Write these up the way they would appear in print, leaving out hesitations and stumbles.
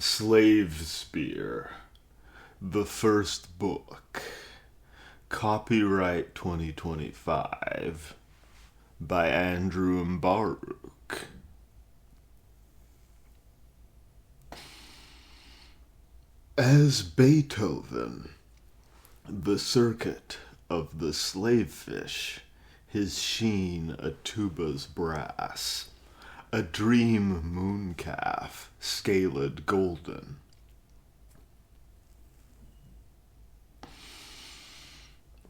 Slavespeare, the first book, copyright 2025, by Andrew Mbaruk. As Beethoven, the circuit of the slavefish, his sheen a tuba's brass, a dream mooncalf, scaled golden.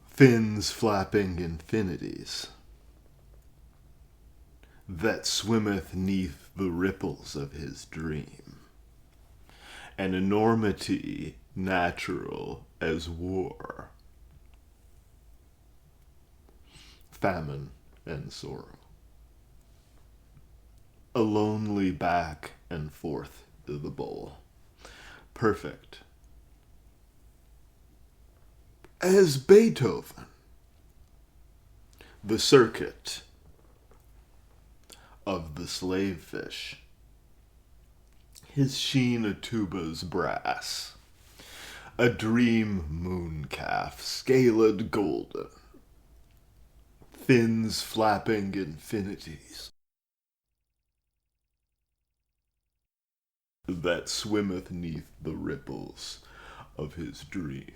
Fins flapping infinities, that swimmeth neath the ripples of his dream, an enormity natural as war, famine and sorrow. A lonely back and forth to the bowl, perfect. As Beethoven, the circuit of the slavefish, his sheen a tuba's brass, a dream mooncalf, scaled golden, fins flapping infinities, that swimmeth neath the ripples of his dream.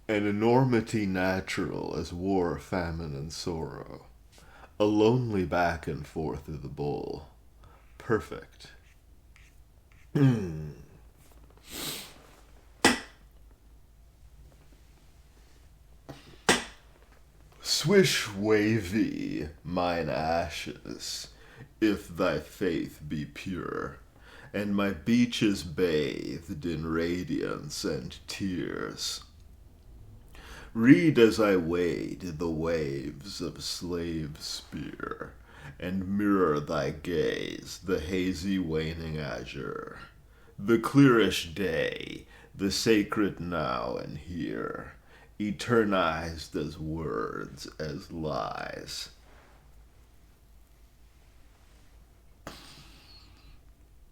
An enormity natural as war, famine, and sorrow, a lonely back and forth of the bowl, perfect. Swish wavy mine ashes, if thy faith be pure, and my beaches bathed in radiance and tears. Read as I wade the waves of Slavespeare, and mirror thy gaze, the hazy waning azure, the clearish day, the sacred now and here, eternized as words, as lies.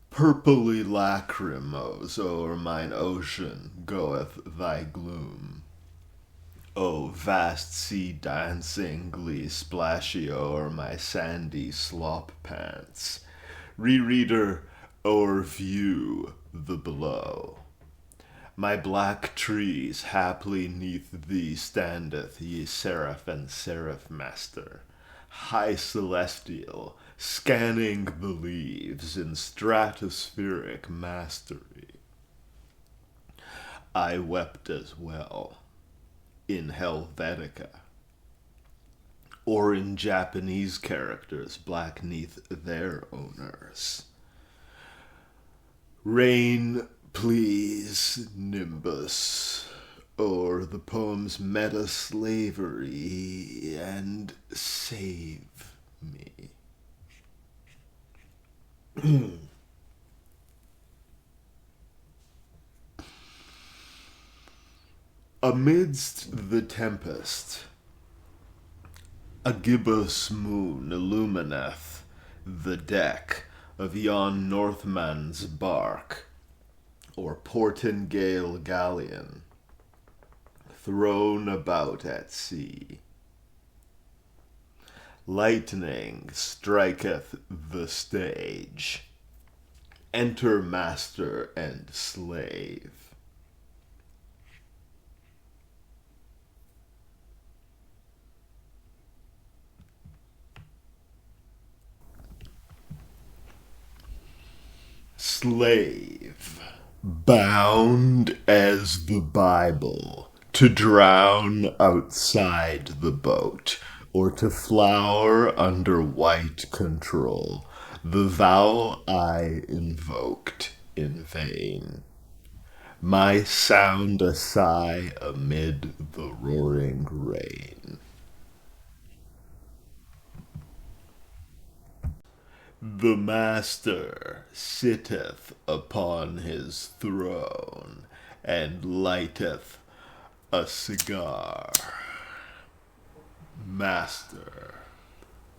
Purply lachrymose o'er mine ocean goeth thy gloom. O vast sea dancing glee splashy o'er my sandy slop pants, rereader o'erview the below. My black trees haply neath thee standeth, ye seraph and seraph master, high celestial, scanning the leaves in stratospheric mastery. I wept as well in Helvetica, or in Japanese characters black neath their owners. Rain, please, Nimbus, o'er the poem's meta-slavery, and save me. Amidst the tempest, a gibbous moon illumineth the deck of yon Northman's bark, or portingale galleon, thrown about at sea. Lightning striketh the stage. Enter master and slave. Slave, bound as the Bible, to drown outside the boat, or to flower under white control, the vow I invoked in vain. My sound a sigh amid the roaring rain. The master sitteth upon his throne, and lighteth a cigar. Master,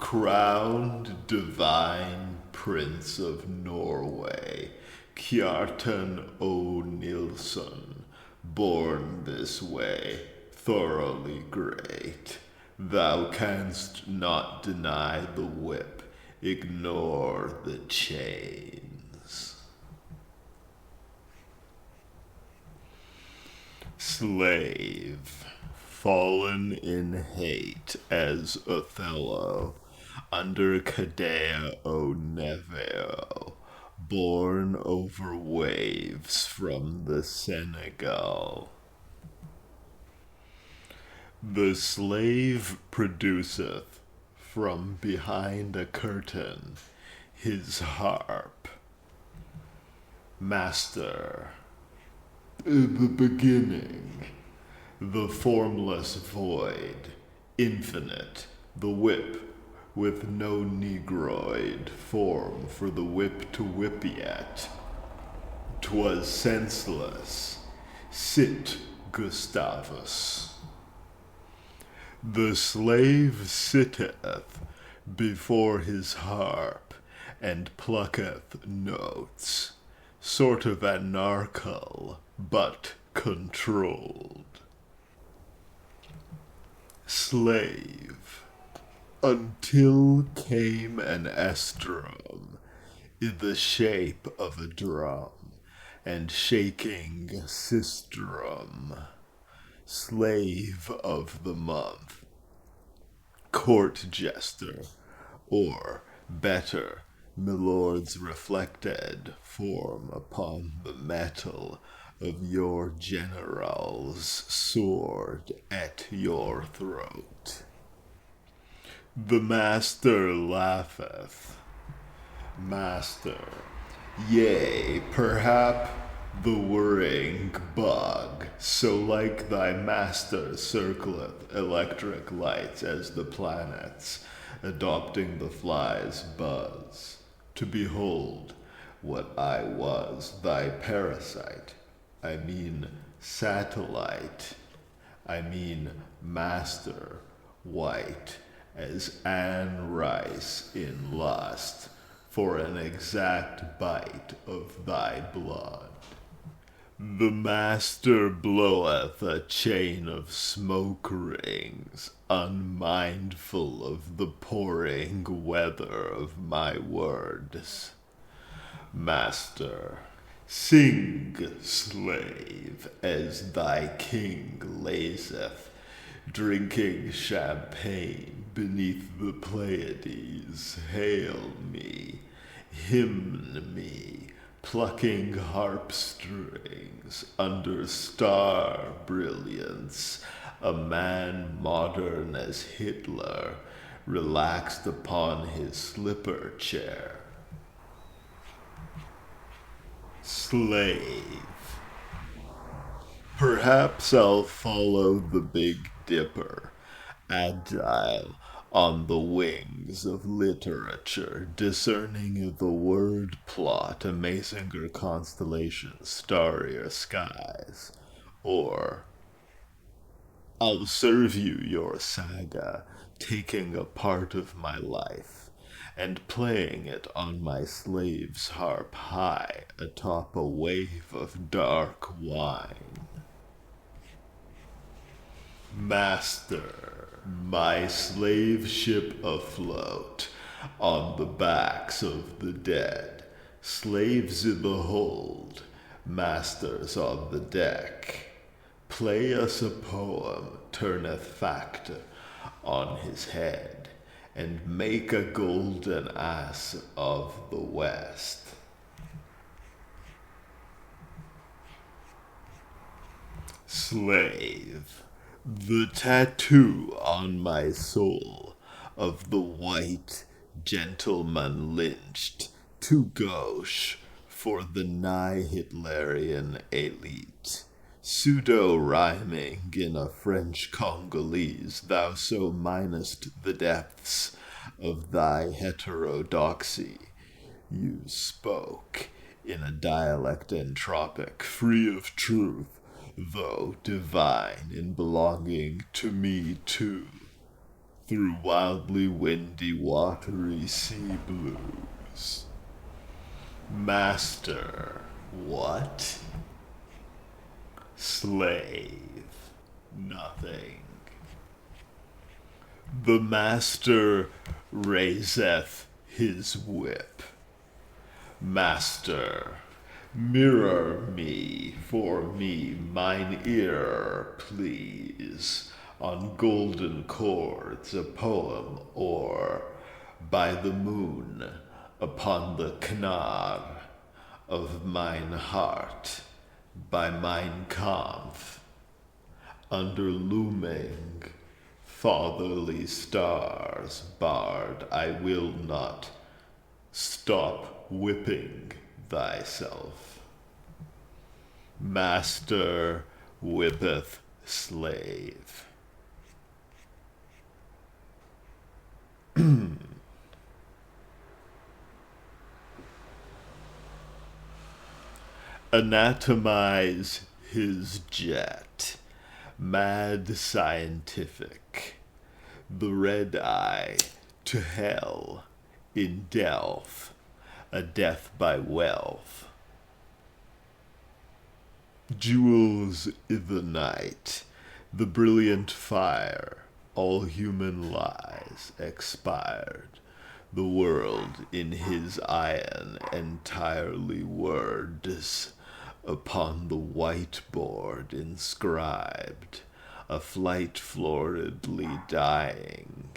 crowned divine prince of Norway, Kjartan O. Nilsson, born this way, thoroughly great. Thou canst not deny the whip, ignore the chains. Slave, fallen in hate as Othello, under Cadea o Neveo, borne over waves from the Senegal. The slave produceth from behind a curtain his harp. Master, in the beginning, the formless void, infinite, the whip, with no negroid form for the whip to whip yet. 'Twas senseless. Sit, Gustavus. The slave sitteth before his harp and plucketh notes, sort of anarchal, but controlled. Slave, until came an estrum in the shape of a drum and shaking sistrum, slave of the month, court jester, or better, milord's reflected form upon the metal of your general's sword at your throat. The master laugheth. Master, yea, perhap the whirring bug, so like thy master circleth electric lights as the planets, adopting the fly's buzz, to behold what I was, thy parasite, I mean satellite, I mean master, white as Anne Rice in lust, for an exact bite of thy blood. The master bloweth a chain of smoke rings, unmindful of the pouring weather of my words. Master, sing, slave, as thy king lazeth, drinking champagne beneath the Pleiades. Hail me, hymn me, plucking harp strings under star brilliance, a man modern as Hitler, relaxed upon his slipper chair. Slave, perhaps I'll follow the Big Dipper, agile on the wings of literature, discerning the word plot, amazinger constellations, starrier skies. Or I'll serve you your saga, taking a part of my life and playing it on my slave's harp high atop a wave of dark wine. Master, my slave ship afloat on the backs of the dead, slaves in the hold, masters on the deck. Play us a poem, turneth fact on his head, and make a golden ass of the West. Slave, the tattoo on my soul of the white gentleman lynched too gauche for the nigh Hitlerian elite, pseudo-rhyming in a French Congolese, thou so minest the depths of thy heterodoxy. You spoke in a dialect entropic, free of truth, though divine in belonging to me too. through wildly windy, watery sea blues. Master, what? Slave, nothing. The master raiseth his whip. Master, mirror me for me mine ear, please, on golden chords a poem, or by the moon upon the Knarr of mine heart, by Mein Kampf, under looming fatherly stars barred, I will not stop whipping thyself. Master whippeth slave. Anatomize his jet, mad scientific, the red eye to hell in Delph, a death by wealth. Jewels i' the night, the brilliant fire, all human lies expired. The world in his iron entirely words, upon the whiteboard inscribed, a flight floridly dying.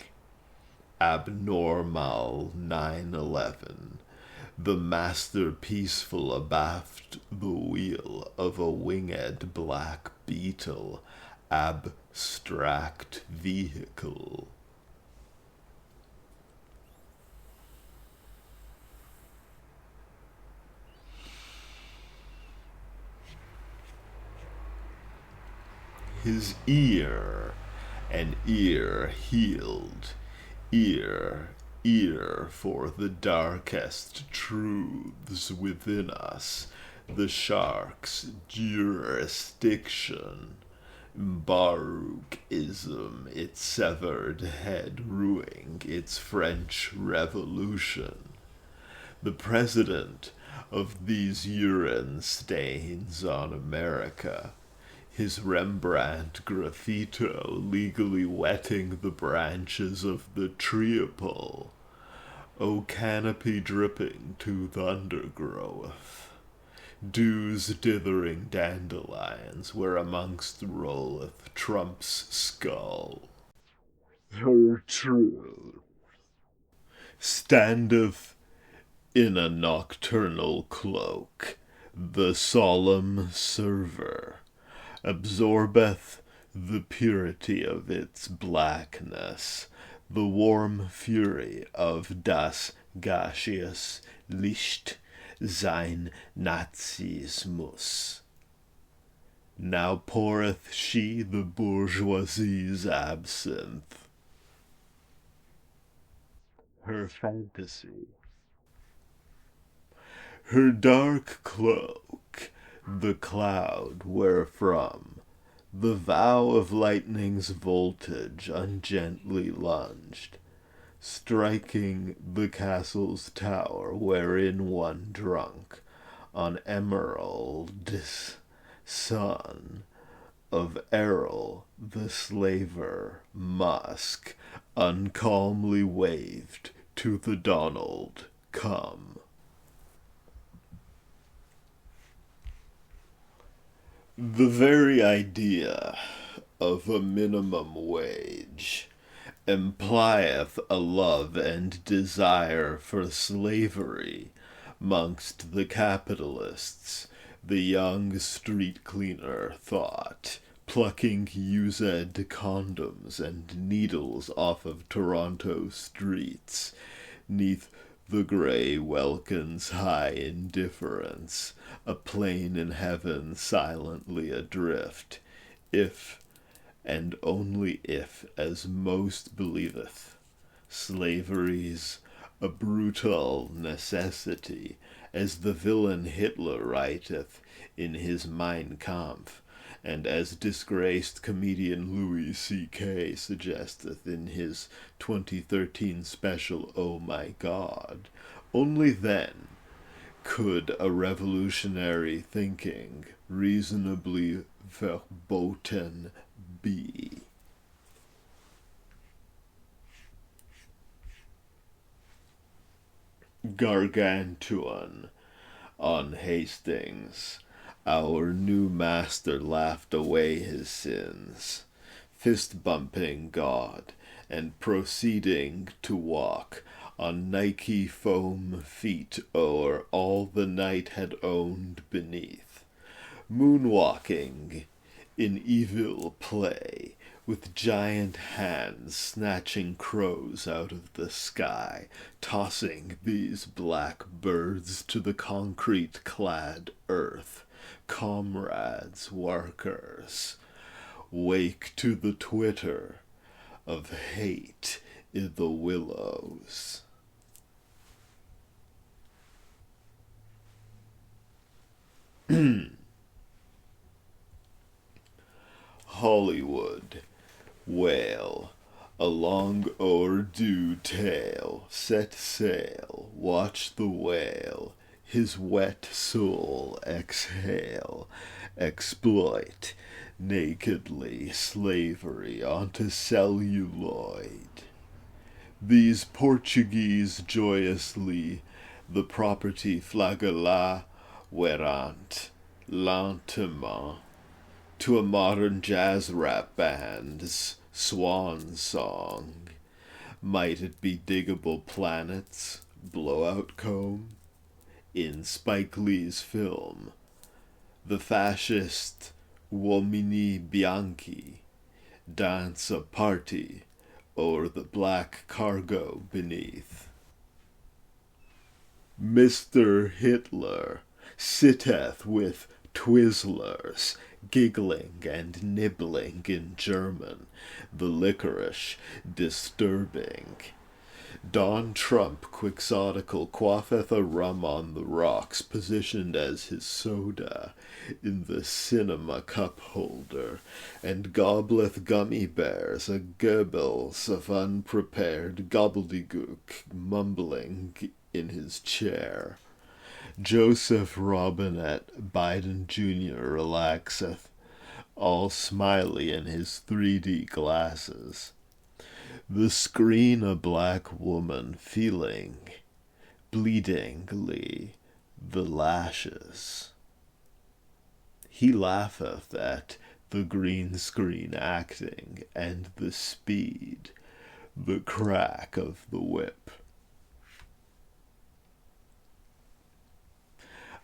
Abnormal 9/11, the master peaceful abaft the wheel of a winged black beetle, abstract vehicle. His ear, an ear healed, ear for the darkest truths within us, the shark's jurisdiction, Baruchism, its severed head ruining its French Revolution. The president of these urine stains on America, his Rembrandt graffito legally wetting the branches of the treopole, O canopy dripping to the undergrowth, dews dithering dandelions where amongst rolleth Trump's skull. Her truth standeth in a nocturnal cloak, the solemn server absorbeth the purity of its blackness, the warm fury of das gaseous Licht, sein Nazismus. Now poureth she the bourgeoisie's absinthe, her fantasy, her dark cloak, the cloud wherefrom the vow of lightning's voltage ungently lunged, striking the castle's tower wherein one drunk on emerald's son of Errol the slaver Musk uncalmly waved to the Donald come. The very idea of a minimum wage implieth a love and desire for slavery mongst the capitalists, the young street cleaner thought, plucking used condoms and needles off of Toronto streets, neath the grey welkin's high indifference, a plane in heaven silently adrift, if, and only if, as most believeth, slavery's a brutal necessity, as the villain Hitler writeth in his Mein Kampf, and as disgraced comedian Louis C.K. suggesteth in his 2013 special Oh My God, only then could a revolutionary thinking reasonably verboten be. Gargantuan on Hastings, our new master laughed away his sins, fist-bumping God, and proceeding to walk on Nike foam feet o'er all the night had owned beneath, moonwalking in evil play, with giant hands snatching crows out of the sky, tossing these black birds to the concrete-clad earth. Comrades, workers, wake to the twitter of hate in the willows. Hollywood, whale, a long overdue tale, set sail, watch the whale, his wet soul exhale, exploit, nakedly, slavery onto celluloid. These Portuguese joyously the property flagella werant lentement to a modern jazz rap band's swan song. Might it be Diggable Planets, Blowout Comb? In Spike Lee's film, the fascist uomini bianchi dance a party o'er the black cargo beneath. Mr. Hitler sitteth with Twizzlers, giggling and nibbling in German, the licorice disturbing. Don Trump quixotical quaffeth a rum on the rocks, positioned as his soda in the cinema cup holder, and gobbleth gummy bears, a Goebbels of unprepared gobbledygook, mumbling in his chair. Joseph Robinette Biden Jr. relaxeth, all smiley in his 3D glasses. The screen a black woman feeling, bleedingly, the lashes. He laugheth at the green screen acting and the speed, the crack of the whip.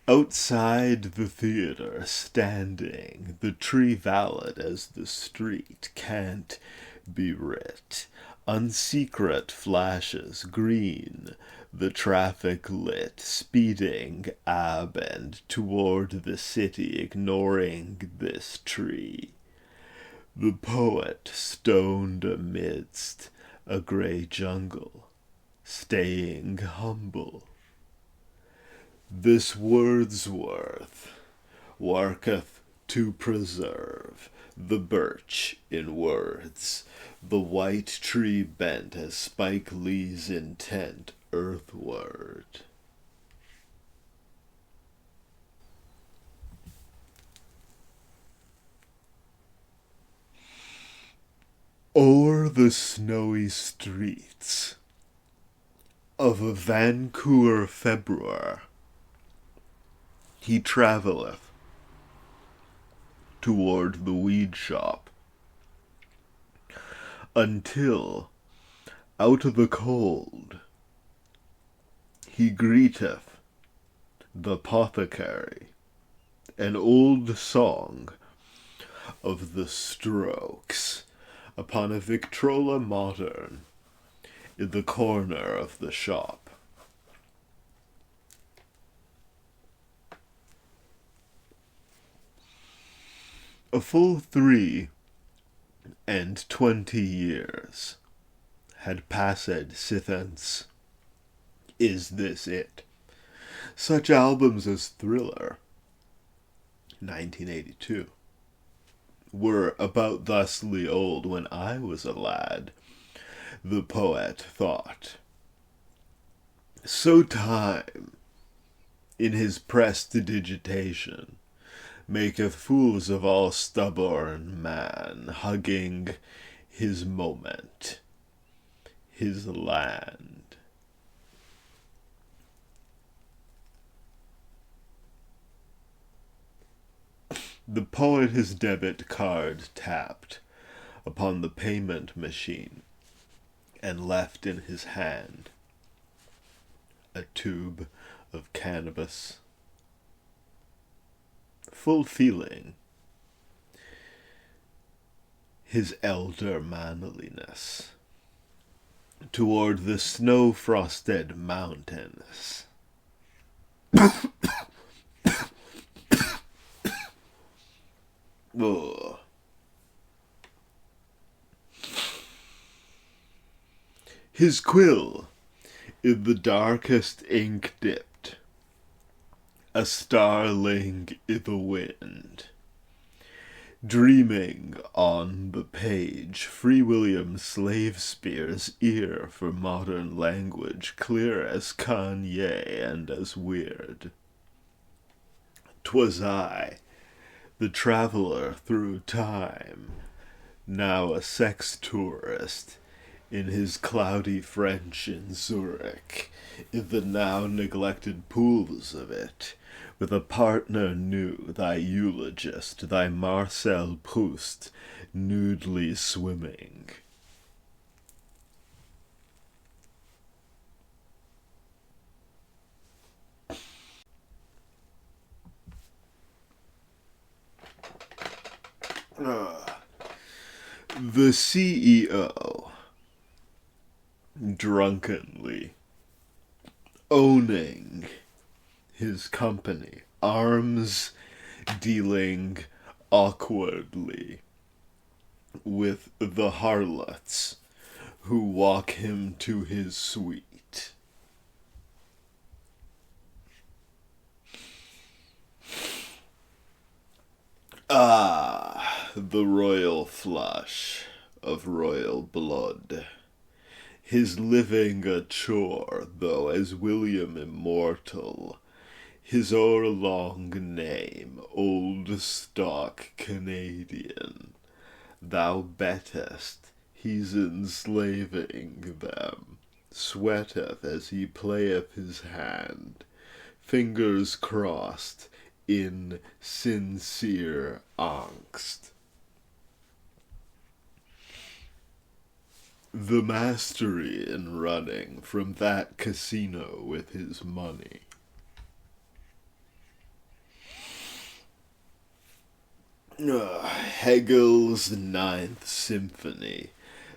Outside the theater, standing, the tree valid as the street can't be writ. Unsecret flashes, green, the traffic lit, speeding ab and toward the city, ignoring this tree. The poet stoned amidst a grey jungle, staying humble. This Wordsworth worketh to preserve the birch in words, the white tree bent as Spike Lee's intent earthward. O'er the snowy streets of a Vancouver February he travelleth toward the weed shop, until out of the cold he greeteth the apothecary, an old song of the Strokes, upon a Victrola modern in the corner of the shop. A full 23 years had passed sithence. Is this it? Such albums as Thriller, 1982, were about thusly old when I was a lad, the poet thought. So time, in his prestidigitation, maketh fools of all stubborn man, hugging his moment, his land. The poet his debit card tapped upon the payment machine and left in his hand a tube of cannabis, full feeling his elder manliness toward the snow-frosted mountains. Ugh. His quill in the darkest ink dipped, a starling i' the wind, dreaming on the page Free William Slavespeare's ear for modern language, clear as Kanye and as weird. 'Twas I, the traveller through time, now a sex tourist, in his cloudy French in Zurich, in the now neglected pools of it, with a partner new, thy eulogist, thy Marcel Proust, nudely swimming. The CEO, drunkenly owning his company, arms dealing awkwardly with the harlots who walk him to his suite. Ah, the royal flush of royal blood. His living a chore, though, as William Immortal, his o'erlong name, old stock Canadian. Thou bettest he's enslaving them, sweateth as he playeth his hand, fingers crossed in sincere angst. The mastery in running from that casino with his money. Hegel's Ninth Symphony,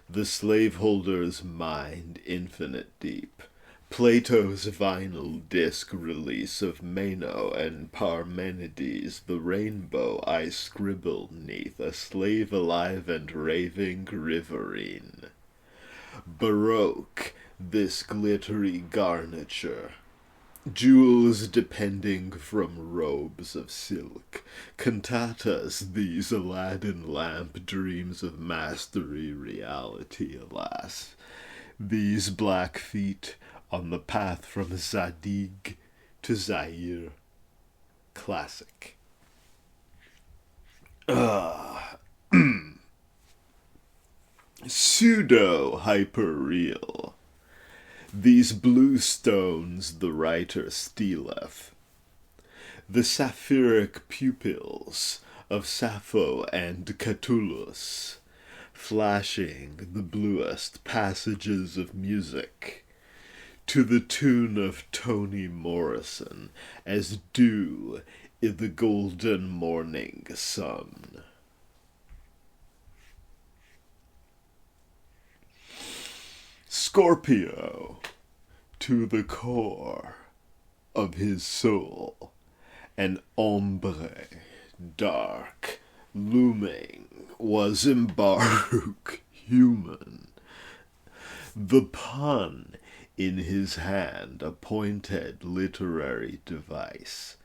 the slaveholder's mind infinite deep, Plato's vinyl disc release of Meno and Parmenides, the rainbow I scribble neath, a slave alive and raving riverine. Baroque, this glittery garniture, jewels depending from robes of silk, cantatas these Aladdin lamp dreams of mastery reality, alas, these black feet on the path from Zadig to Zaire, classic. Pseudo-hyper-real. These blue stones the writer stealeth, the sapphiric pupils of Sappho and Catullus, flashing the bluest passages of music, to the tune of Toni Morrison, as dew in the golden morning sun. Scorpio, to the core of his soul, an ombre dark, looming, was in Baruch human. The pun in his hand, a pointed literary device,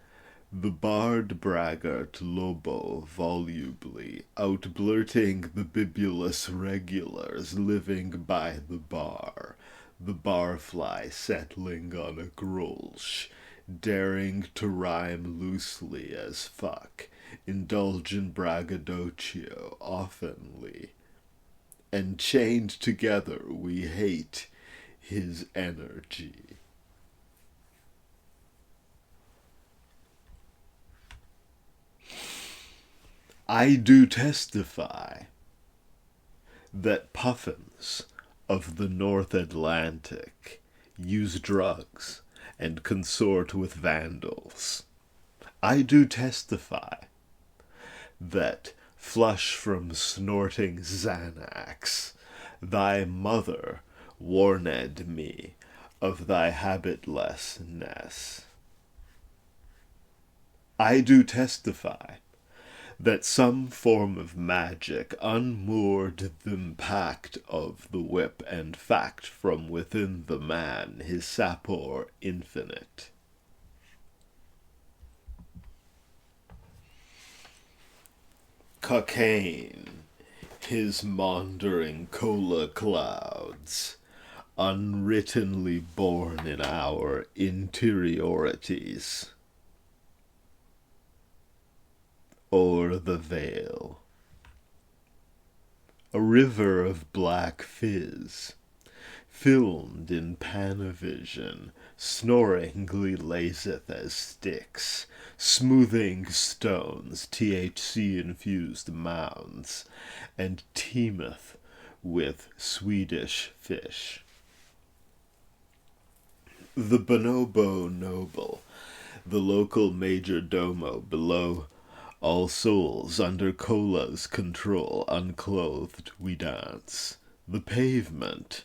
The bard braggart Lobo volubly outblurting the bibulous regulars living by the barfly settling on a grolsch, daring to rhyme loosely as fuck, indulge in braggadocio oftenly, and chained together we hate his energy. I do testify that puffins of the North Atlantic use drugs and consort with vandals. I do testify that, flush from snorting Xanax, thy mother warned me of thy habitlessness. I do testify that some form of magic unmoored the pact of the whip and fact from within the man his sapor infinite. Cocaine, his maundering cola clouds, unwrittenly born in our interiorities. O'er the veil, a river of black fizz, filmed in Panavision, snoringly lazeth as sticks, smoothing stones, THC-infused mounds, and teemeth with Swedish fish. The bonobo noble, the local major domo below All Souls, under Cola's control, unclothed we dance. The pavement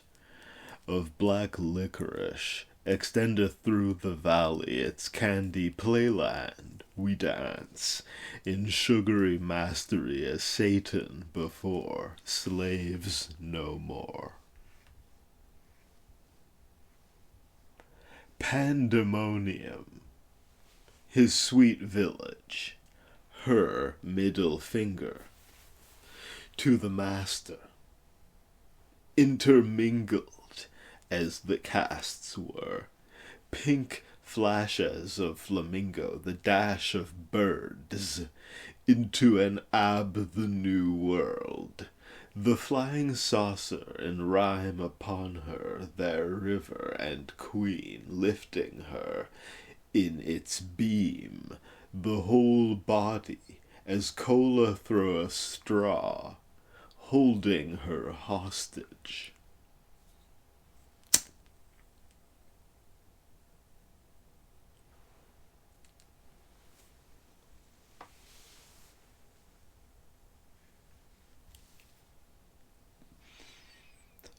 of black licorice extendeth through the valley, its candy playland we dance, in sugary mastery as Satan before, slaves no more. Pandemonium, his sweet village, her middle finger to the master, intermingled as the casts were, pink flashes of flamingo, the dash of birds, into an the new world, the flying saucer in rhyme upon her, their river and queen, lifting her in its beam, the whole body, as Cola through a straw, holding her hostage.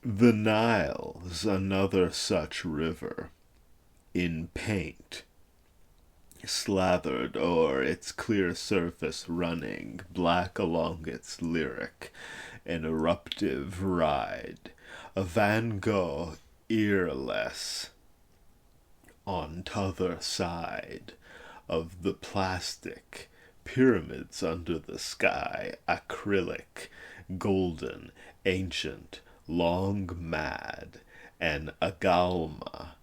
The Nile's another such river, in paint, slathered o'er its clear surface running, black along its lyric, an eruptive ride, a Van Gogh earless, on t'other side of the plastic, pyramids under the sky, acrylic, golden, ancient, long mad, an agalma,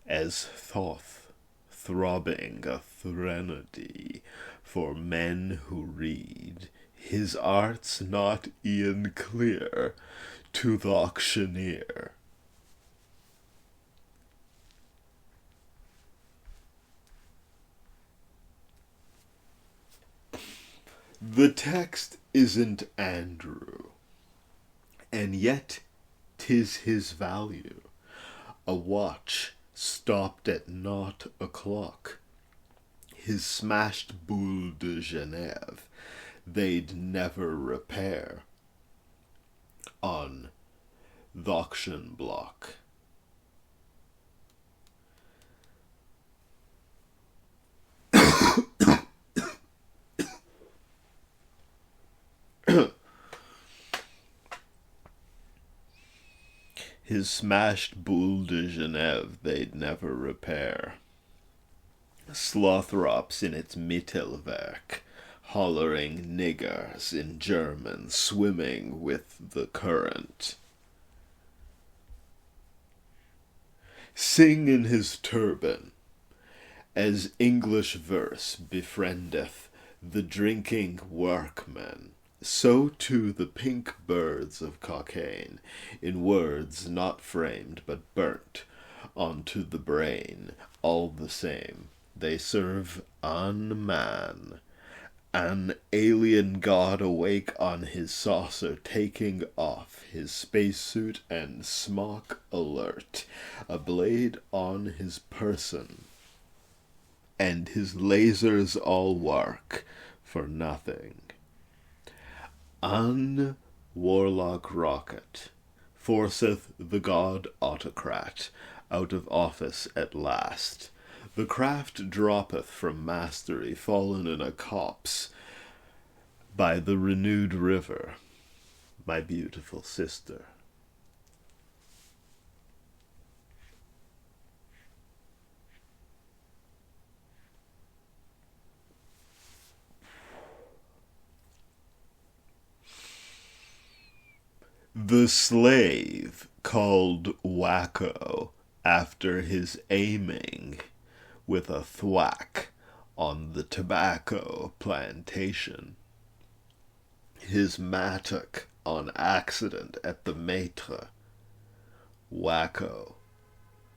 as Thoth, throbbing a threnody for men who read, his art's not e'en clear to th' auctioneer. The text isn't Andrew, and yet 'tis his value. A watch stopped at 0:00, his smashed boule de Genève they'd never repair on th' auction block. His smashed boule de Genève they'd never repair Slothrops in its Mittelwerk, hollering niggers in German, swimming with the current. Sing in his turban, as English verse befriendeth the drinking workman, so too the pink birds of Cockaigne, in words not framed but burnt onto the brain, all the same, they serve on man. An alien god awake on his saucer, taking off his spacesuit and smock alert, a blade on his person, and his lasers all work for nothing. An warlock rocket forceth the god autocrat out of office at last. The craft droppeth from mastery, fallen in a copse by the renewed river, my beautiful sister. The slave called Wacko after his aiming with a thwack on the tobacco plantation, his mattock on accident at the maitre. Wacko,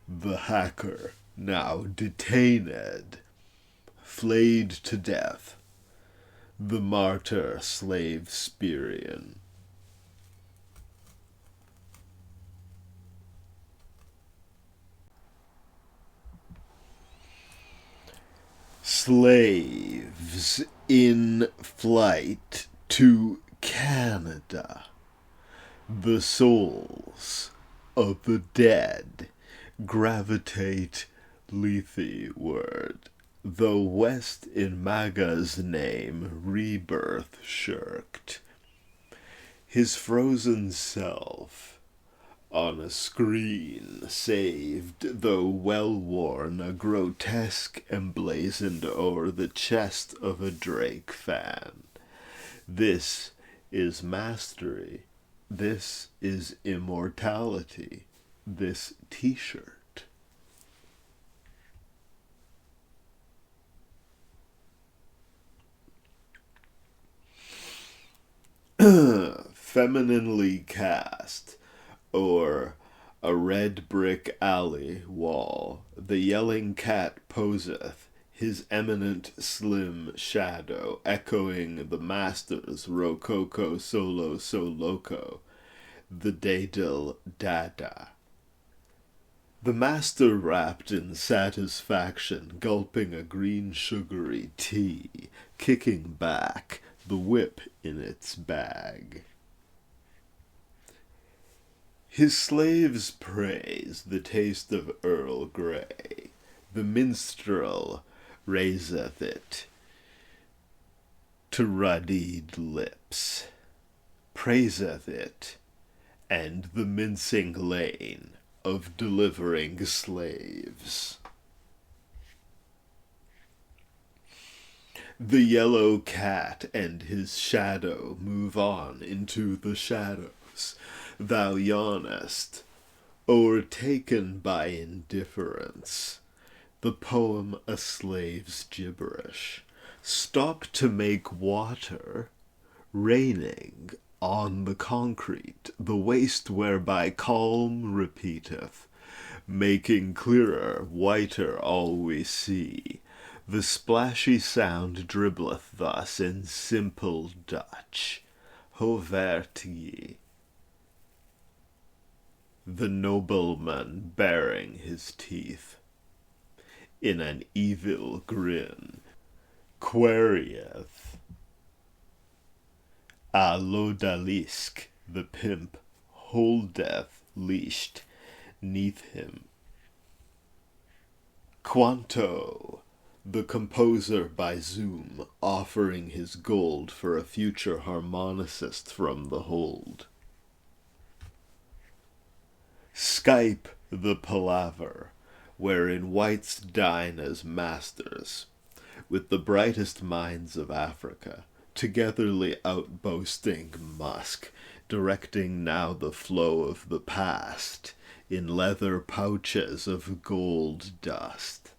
the hacker, now detained, flayed to death, the martyr Slavespearian. Slaves in flight to Canada. The souls of the dead gravitate lethyward, though West in Maga's name rebirth shirked. His frozen self on a screen saved, though well-worn, a grotesque emblazoned o'er the chest of a Drake fan. This is mastery. This is immortality. This t-shirt. Femininely cast, or a red brick alley wall, the yelling cat poseth, his eminent slim shadow echoing the master's rococo solo so loco, the daedal dada. The master wrapped in satisfaction, gulping a green sugary tea, kicking back, the whip in its bag. His slaves praise the taste of Earl Grey. The minstrel raiseth it to ruddied lips, praiseth it, and the mincing lane of delivering slaves. The yellow cat and his shadow move on into the shadows. Thou yawnest, o'ertaken by indifference, the poem a slave's gibberish. Stop to make water, raining on the concrete, the waste whereby calm repeateth, making clearer, whiter all we see. The splashy sound dribbleth thus in simple Dutch. Hoe wer't ye? The nobleman baring his teeth in an evil grin querieth a l'odalisque, the pimp holdeth leashed neath him. Quanto, the composer by Zoom, offering his gold for a future harmonicist from the hold. Skype the palaver, wherein whites dine as masters, with the brightest minds of Africa, togetherly outboasting musk, directing now the flow of the past in leather pouches of gold dust.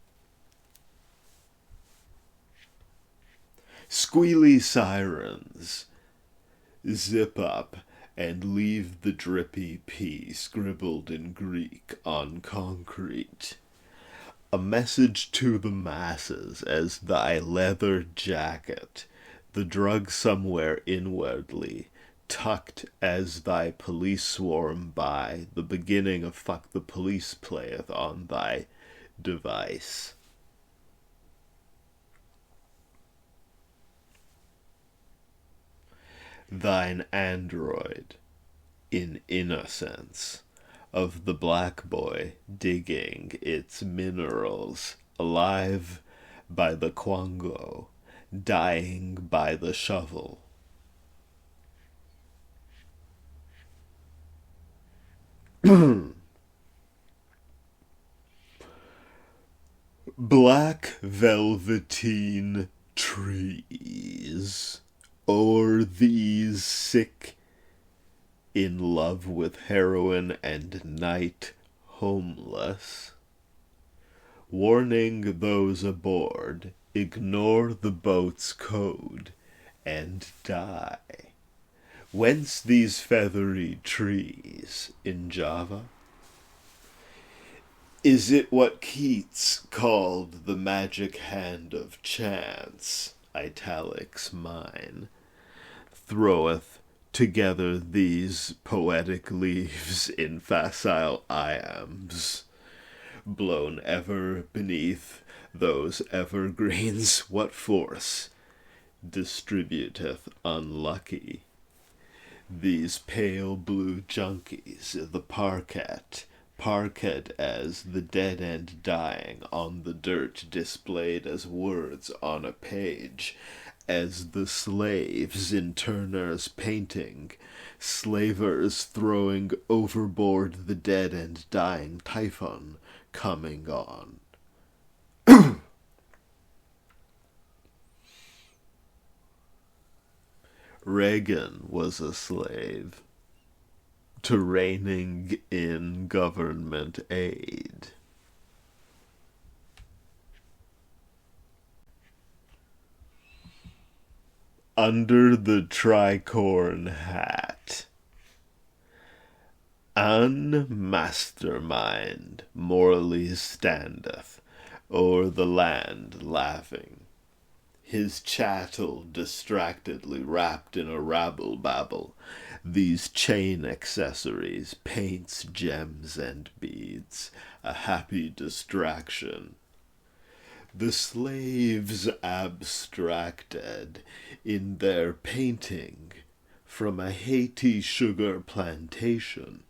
Squealy sirens zip up and leave the drippy P scribbled in Greek on concrete. A message to the masses as thy leather jacket, the drug somewhere inwardly, tucked as thy police swarm by, the beginning of fuck the police playeth on thy device. Thine android, in innocence, of the black boy digging its minerals, alive by the quango, dying by the shovel. Black velveteen trees, o'er these sick, in love with heroin and night homeless, warning those aboard, ignore the boat's code and die. Whence these feathery trees in Java? Is it what Keats called the magic hand of chance, italics mine, throweth together these poetic leaves in facile iambs, blown ever beneath those evergreens? What force distributeth unlucky these pale blue junkies, the parquet as the dead end dying on the dirt, displayed as words on a page, as the slaves in Turner's painting, slavers throwing overboard the dead and dying typhon coming on. Reagan was a slave to reigning in government aid. Under the tricorn hat, an mastermind morally standeth o'er the land laughing, his chattel distractedly wrapped in a rabble-babble, these chain accessories, paints, gems, and beads, a happy distraction. The slaves abstracted in their painting from a Haiti sugar plantation,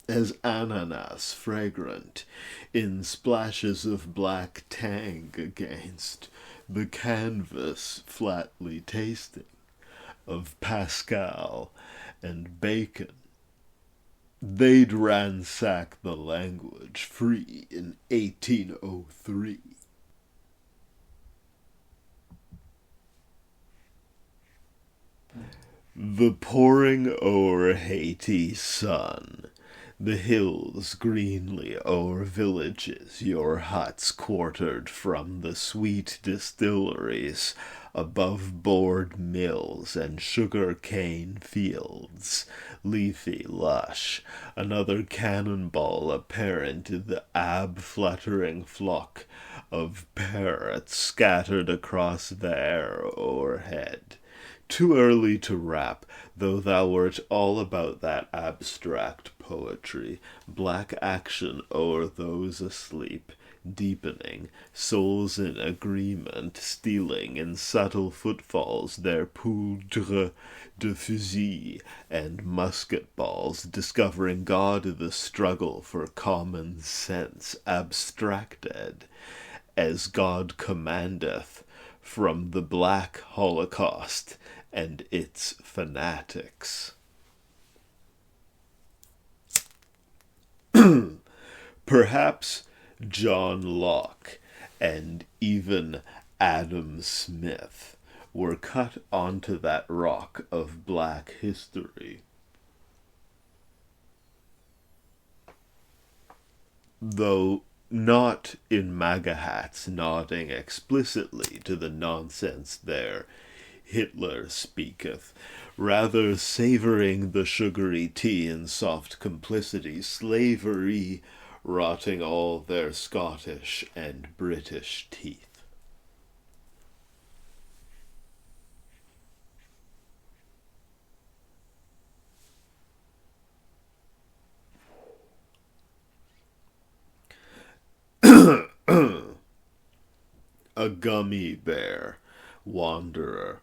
as ananas fragrant in splashes of black tang against the canvas flatly tasting of Pascal and Bacon. They'd ransack the language free in 1803. The pouring o'er Haiti sun, the hills greenly o'er villages, your huts quartered from the sweet distilleries, above board mills and sugar cane fields, leafy, lush, another cannonball apparent in the ab-fluttering flock of parrots scattered across the air o'erhead. Too early to rap, though thou wert all about that abstract poetry, black action o'er those asleep, deepening, souls in agreement, stealing in subtle footfalls their poudre de fusil and musket balls, discovering God in the struggle for common sense, abstracted, as God commandeth, from the black Holocaust and its fanatics. Perhaps John Locke, and even Adam Smith were cut onto that rock of black history. Though not in MAGA hats nodding explicitly to the nonsense there Hitler speaketh, rather savouring the sugary tea in soft complicity, slavery rotting all their Scottish and British teeth. A gummy bear, wanderer,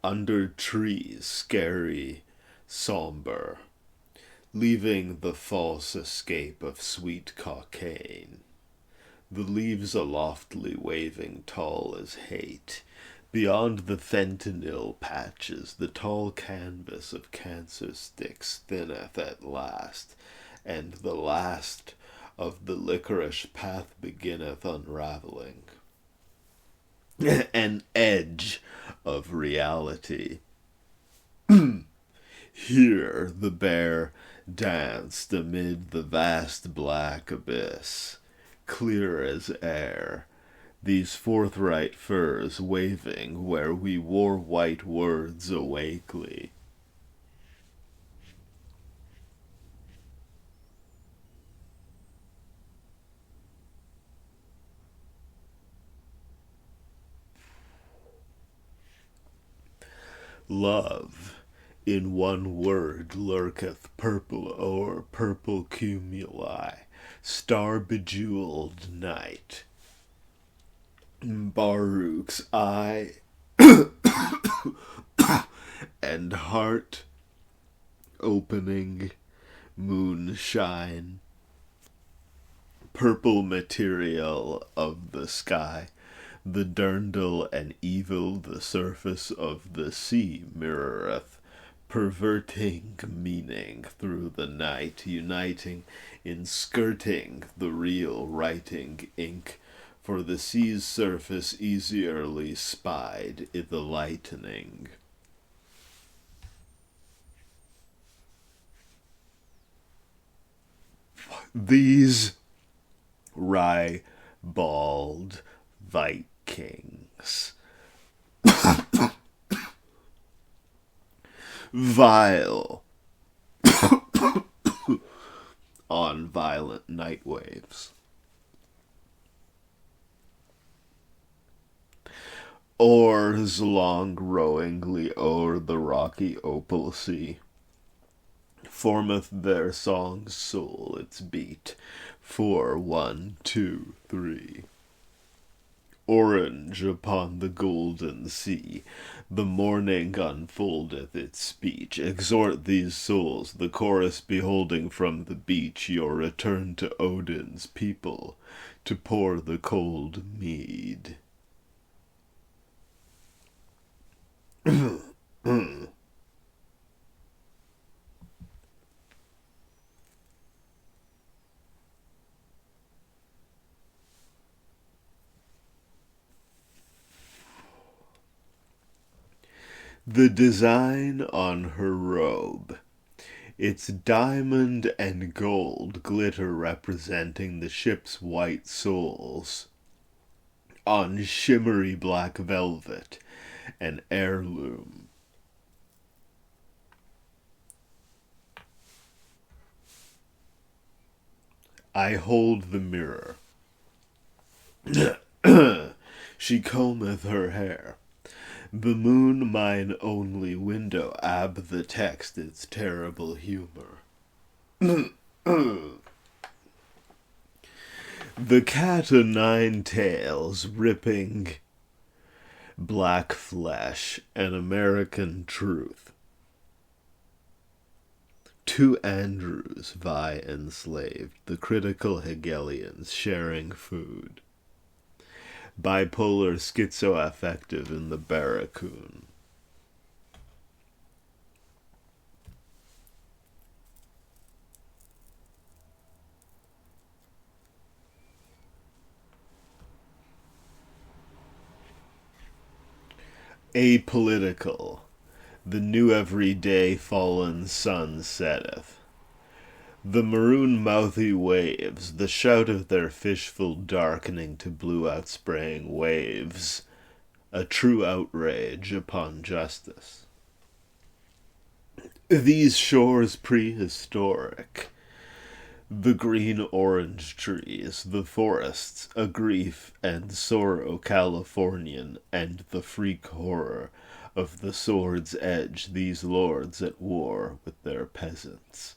under trees, scary, sombre, leaving the false escape of sweet cocaine. The leaves aloftly waving tall as hate. Beyond the fentanyl patches, the tall canvas of cancer sticks thinneth at last, and the last of the licorice path beginneth unraveling. An edge of reality. Here the bear danced amid the vast black abyss, clear as air, these forthright furs waving where we wore white words awakely. Love, in one word, lurketh purple o'er purple cumuli, star-bejeweled night. Baruch's eye and heart opening moonshine, purple material of the sky, the dirndl and evil the surface of the sea mirroreth, perverting meaning through the night, uniting in skirting the real writing ink, for the sea's surface easierly spied I' the lightening. These ribald Vikings, vile on violent night waves, oars long rowingly o'er the rocky opal sea, formeth their song's soul its beat, 4, 1, 2, 3. Orange upon the golden sea, the morning unfoldeth its speech. Exhort these souls, the chorus beholding from the beach your return to Odin's people, to pour the cold mead. The design on her robe, its diamond and gold glitter representing the ship's white souls, on shimmery black velvet, an heirloom. I hold the mirror. She combeth her hair. The moon mine only window ab the text its terrible humor. The cat o' nine tails ripping black flesh, an American truth. Two Andrews vie enslaved, the critical Hegelians sharing food. Bipolar schizoaffective in the barracoon. Apolitical, the new every day fallen sun setteth. The maroon mouthy waves, the shout of their fishful darkening to blue outspraying waves, a true outrage upon justice. These shores prehistoric, the green orange trees, the forests, a grief and sorrow Californian, and the freak horror of the sword's edge, these lords at war with their peasants.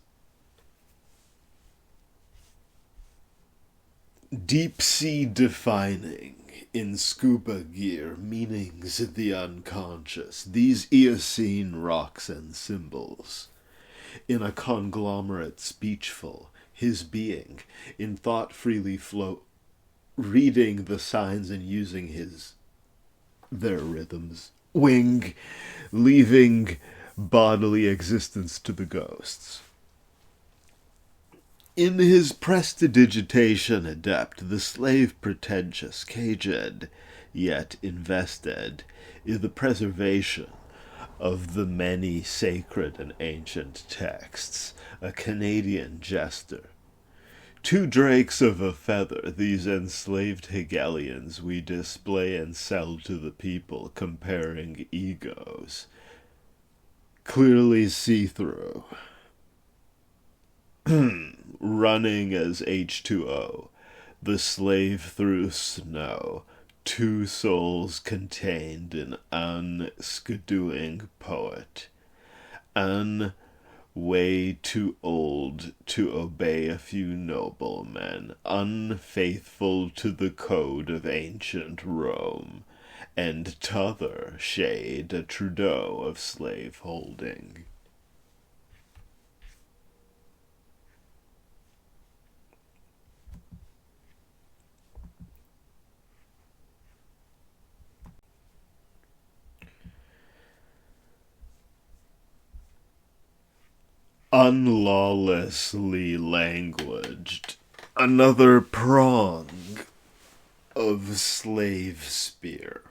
Deep sea defining, in scuba gear, meanings of the unconscious, these Eocene rocks and symbols. In a conglomerate speechful, his being, in thought freely flow, reading the signs and using their rhythms. Wing, leaving bodily existence to the ghosts. In his prestidigitation adept, the slave pretentious, caged, yet invested, in the preservation of the many sacred and ancient texts, a Canadian jester. Two drakes of a feather, these enslaved Hegelians we display and sell to the people, comparing egos. Clearly see-through. Running as H2O, the slave through snow, two souls contained in unskidooing poet. An way too old to obey a few noblemen, unfaithful to the code of ancient Rome, and t'other shade a Trudeau of slave-holding. Unlawlessly languaged, another prong of Slavespeare.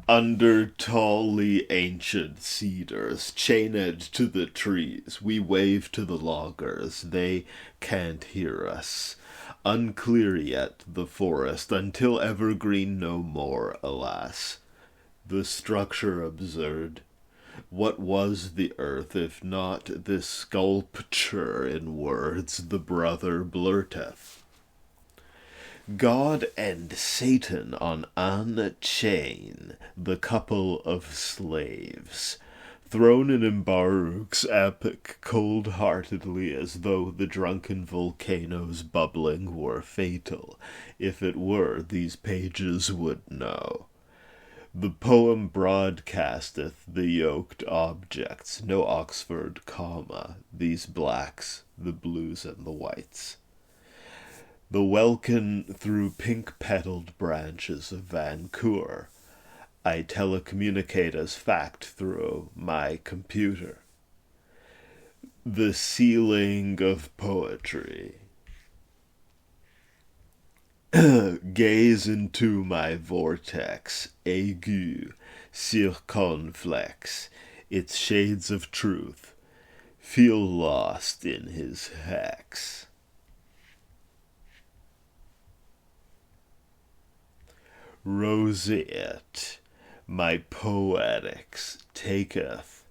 Under tally ancient cedars, chained to the trees, we wave to the loggers, they can't hear us. Unclear yet the forest, until evergreen no more, alas. The structure absurd. What was the earth, if not this sculpture in words the brother blurteth? God and Satan on an chain, the couple of slaves, thrown in Baruch's epic cold-heartedly as though the drunken volcano's bubbling were fatal. If it were, these pages would know. The poem broadcasteth the yoked objects, no Oxford comma, these blacks, the blues and the whites. The welkin through pink-petalled branches of Vancouver, I telecommunicate as fact through my computer. The ceiling of poetry. Gaze into my vortex, aigu, circonflex, its shades of truth, feel lost in his hex. Roseate, my poetics, taketh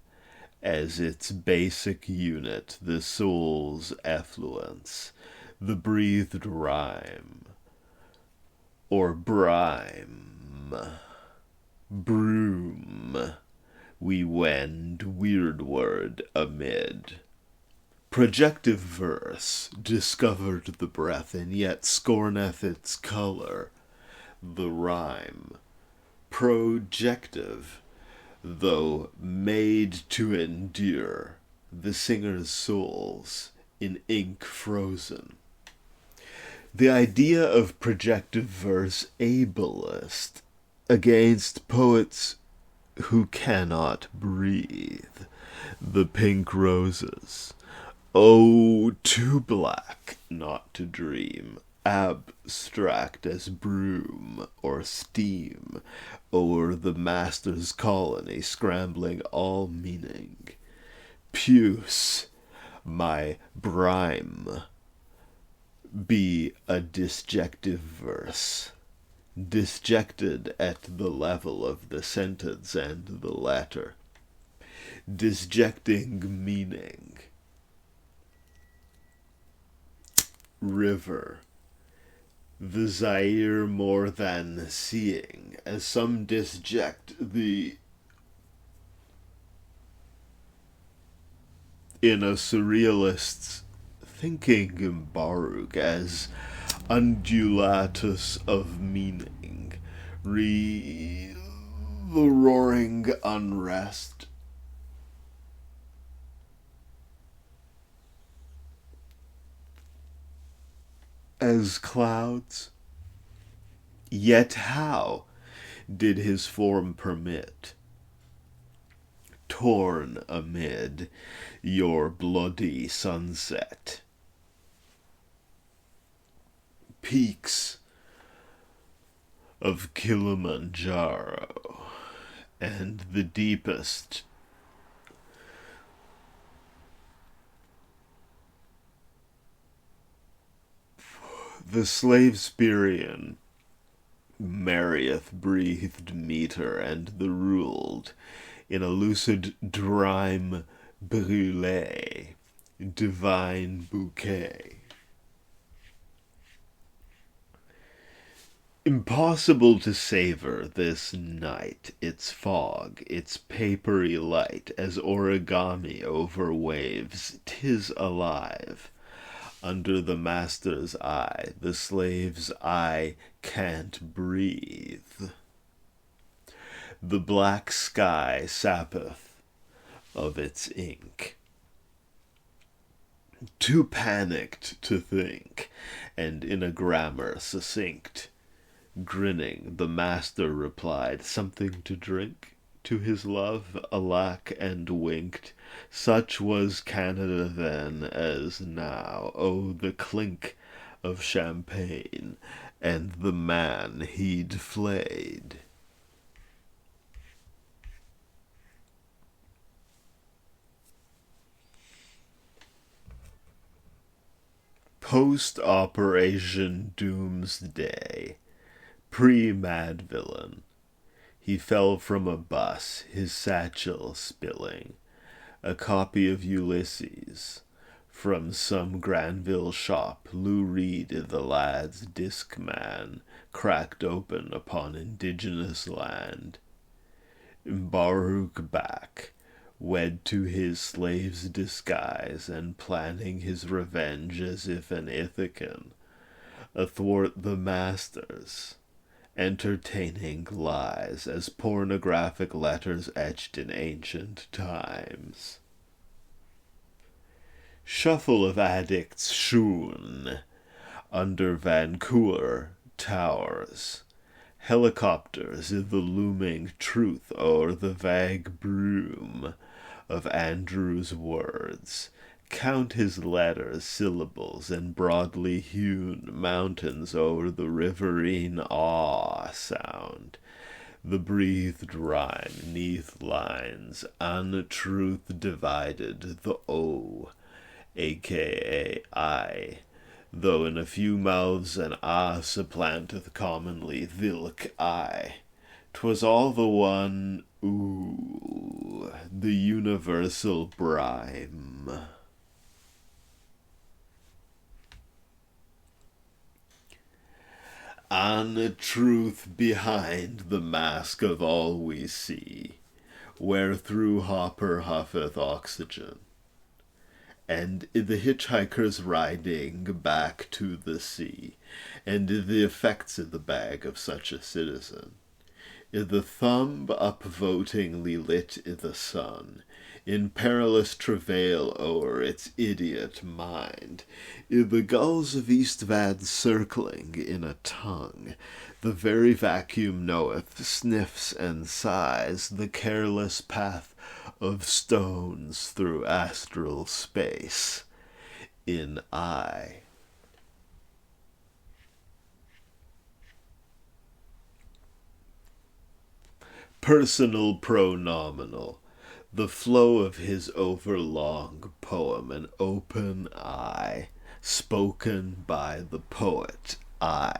as its basic unit the soul's effluence, the breathed rhyme, or brime, broom, we wend weirdward amid. Projective verse discovered the breath, and yet scorneth its color, the rhyme. Projective, though made to endure, the singer's souls in ink frozen. The idea of projective verse ableist against poets who cannot breathe. The pink roses, oh, too black not to dream, abstract as broom or steam o'er the master's colony, scrambling all meaning. Puce, my brime, be a disjective verse, disjected at the level of the sentence and the letter, disjecting meaning. River, the Zaire more than seeing, as some disject the in a surrealist's thinking Baruch as undulatus of meaning, the roaring unrest. As clouds, yet how did his form permit, torn amid your bloody sunset, peaks of Kilimanjaro, and the deepest the Slavespearean Marieth breathed meter, and the ruled in a lucid drime brûlée divine bouquet. Impossible to savor this night, its fog, its papery light, as origami over waves. 'Tis alive. Under the master's eye, the slave's eye can't breathe. The black sky sappeth of its ink. Too panicked to think, and in a grammar succinct, grinning, the master replied, "Something to drink?" To his love, alack, and winked. Such was Canada then as now. Oh, the clink of champagne, and the man he'd flayed. Post-operation doomsday. Pre-mad villain. He fell from a bus, his satchel spilling. A copy of Ulysses. From some Granville shop, Lou Reed, the lad's disc man, cracked open upon indigenous land. Baruch back, wed to his slave's disguise, and planning his revenge as if an Ithacan, athwart the masters, entertaining lies as pornographic letters etched in ancient times. Shuffle of addicts shoon under Vancouver towers, helicopters in the looming truth o'er the vague broom of Andrew's words. Count his letters, syllables, and broadly hewn mountains o'er the riverine awe sound. The breathed rhyme neath lines, untruth divided, the O, a.k.a. I, though in a few mouths an ah supplanteth commonly thilk I. 'Twas all the one ooh, the universal brime. Untruth behind the mask of all we see, wherethrough Hopper huffeth oxygen, and the hitchhiker's riding back to the sea, and the effects of the bag of such a citizen. The thumb upvotingly lit i' the sun, in perilous travail o'er its idiot mind, i' the gulls of Eastvad circling in a tongue, the very vacuum knoweth, sniffs and sighs, the careless path of stones through astral space, in I. Personal pronominal. The flow of his overlong poem, an open eye, spoken by the poet, I.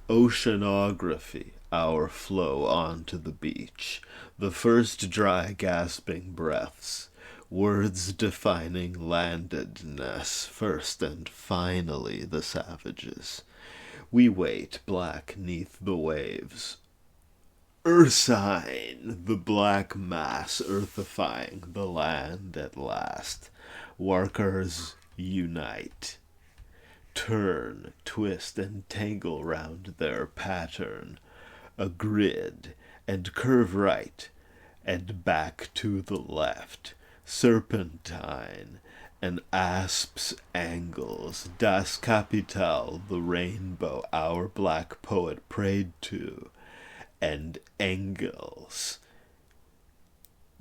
Oceanography, our flow onto the beach, the first dry gasping breaths, words defining landedness, first and finally the savages. We wait black neath the waves. Ursine, the black mass earthifying the land at last. Workers unite. Turn, twist, and tangle round their pattern, a grid, and curve right, and back to the left, serpentine, and asps angles, das Kapital, the rainbow our black poet prayed to, and Engels.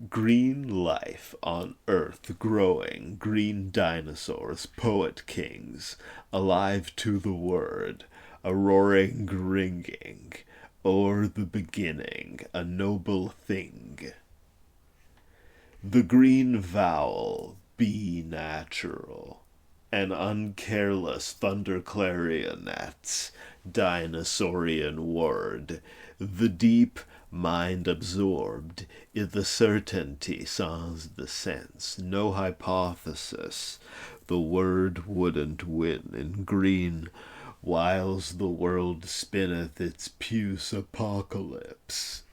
Green life on earth growing, green dinosaurs, poet kings, alive to the word, a roaring ringing, o'er the beginning, a noble thing. The green vowel, be natural, an uncareless thunder clarionets, dinosaurian word, the deep mind absorbed i' the certainty sans the sense, no hypothesis, the word wouldn't win in green, whiles the world spinneth its puce apocalypse.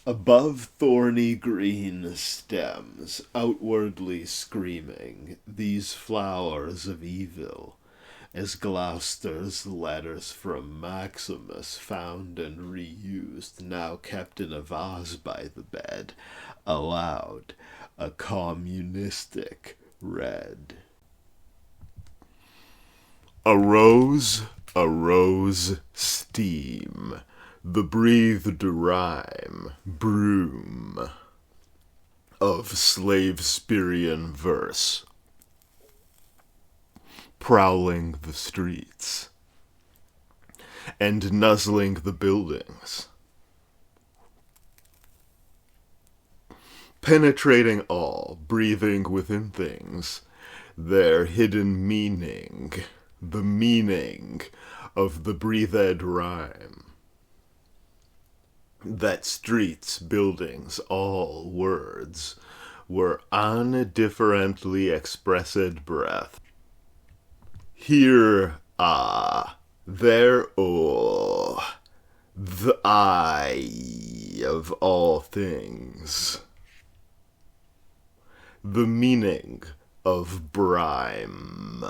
Above thorny green stems, outwardly screaming, these flowers of evil, as Gloucester's letters from Maximus, found and reused, now kept in a vase by the bed, allowed a communistic red. Arose, steam, the breathed rhyme, broom, of Slavespearean verse, prowling the streets, and nuzzling the buildings, penetrating all, breathing within things, their hidden meaning, the meaning of the breathed rhyme, that streets, buildings, all words, were undifferently expressed breath. Here, there, the eye of all things, the meaning of brime,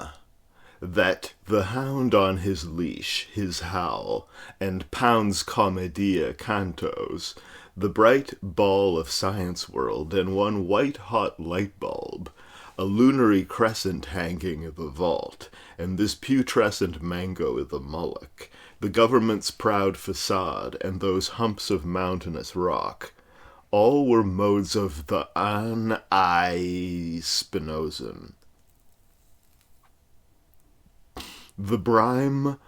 that the hound on his leash, his howl, and pounds commedia cantos, the bright ball of science world, and one white-hot light bulb, a lunary crescent hanging in the vault, and this putrescent mango in the mullock, the government's proud facade, and those humps of mountainous rock, all were modes of the Spinozan. The brime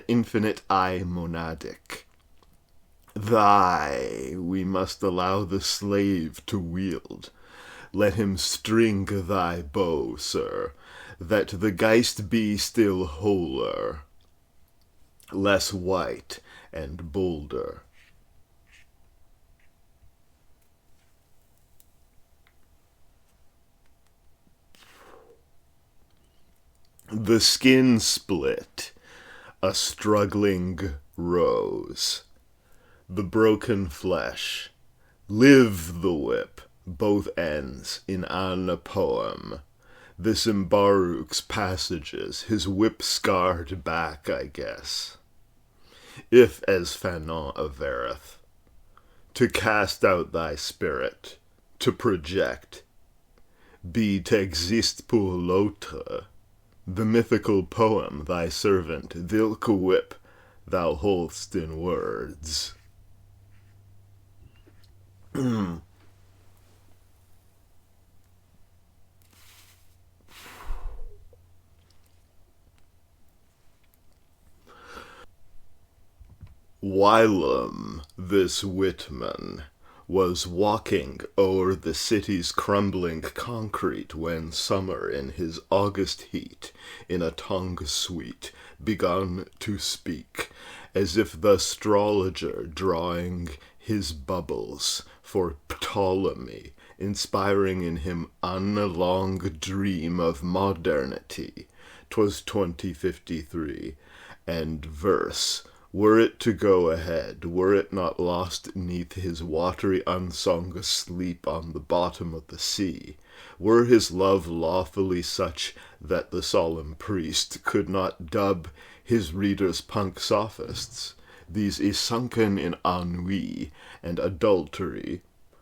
infinite I monadic. Thy we must allow the slave to wield. Let him string thy bow, sir, that the geist be still wholer, less white and bolder. The skin split, a struggling rose, the broken flesh, live the whip, both ends in an poem. This in Baruch's passages, his whip-scarred back, I guess. If, as Fanon averreth, to cast out thy spirit, to project, be t'existe pour l'autre, the mythical poem thy servant, thilke whip, thou hold'st in words. Whilom this Whitman was walking o'er the city's crumbling concrete when summer in his August heat, in a tongue sweet, begun to speak, as if the astrologer drawing his bubbles for Ptolemy, inspiring in him unlong dream of modernity. 'Twas 2053, and verse, were it to go ahead, were it not lost neath his watery unsung sleep on the bottom of the sea, were his love lawfully such that the solemn priest could not dub his readers punk sophists, these is sunken in ennui and adultery,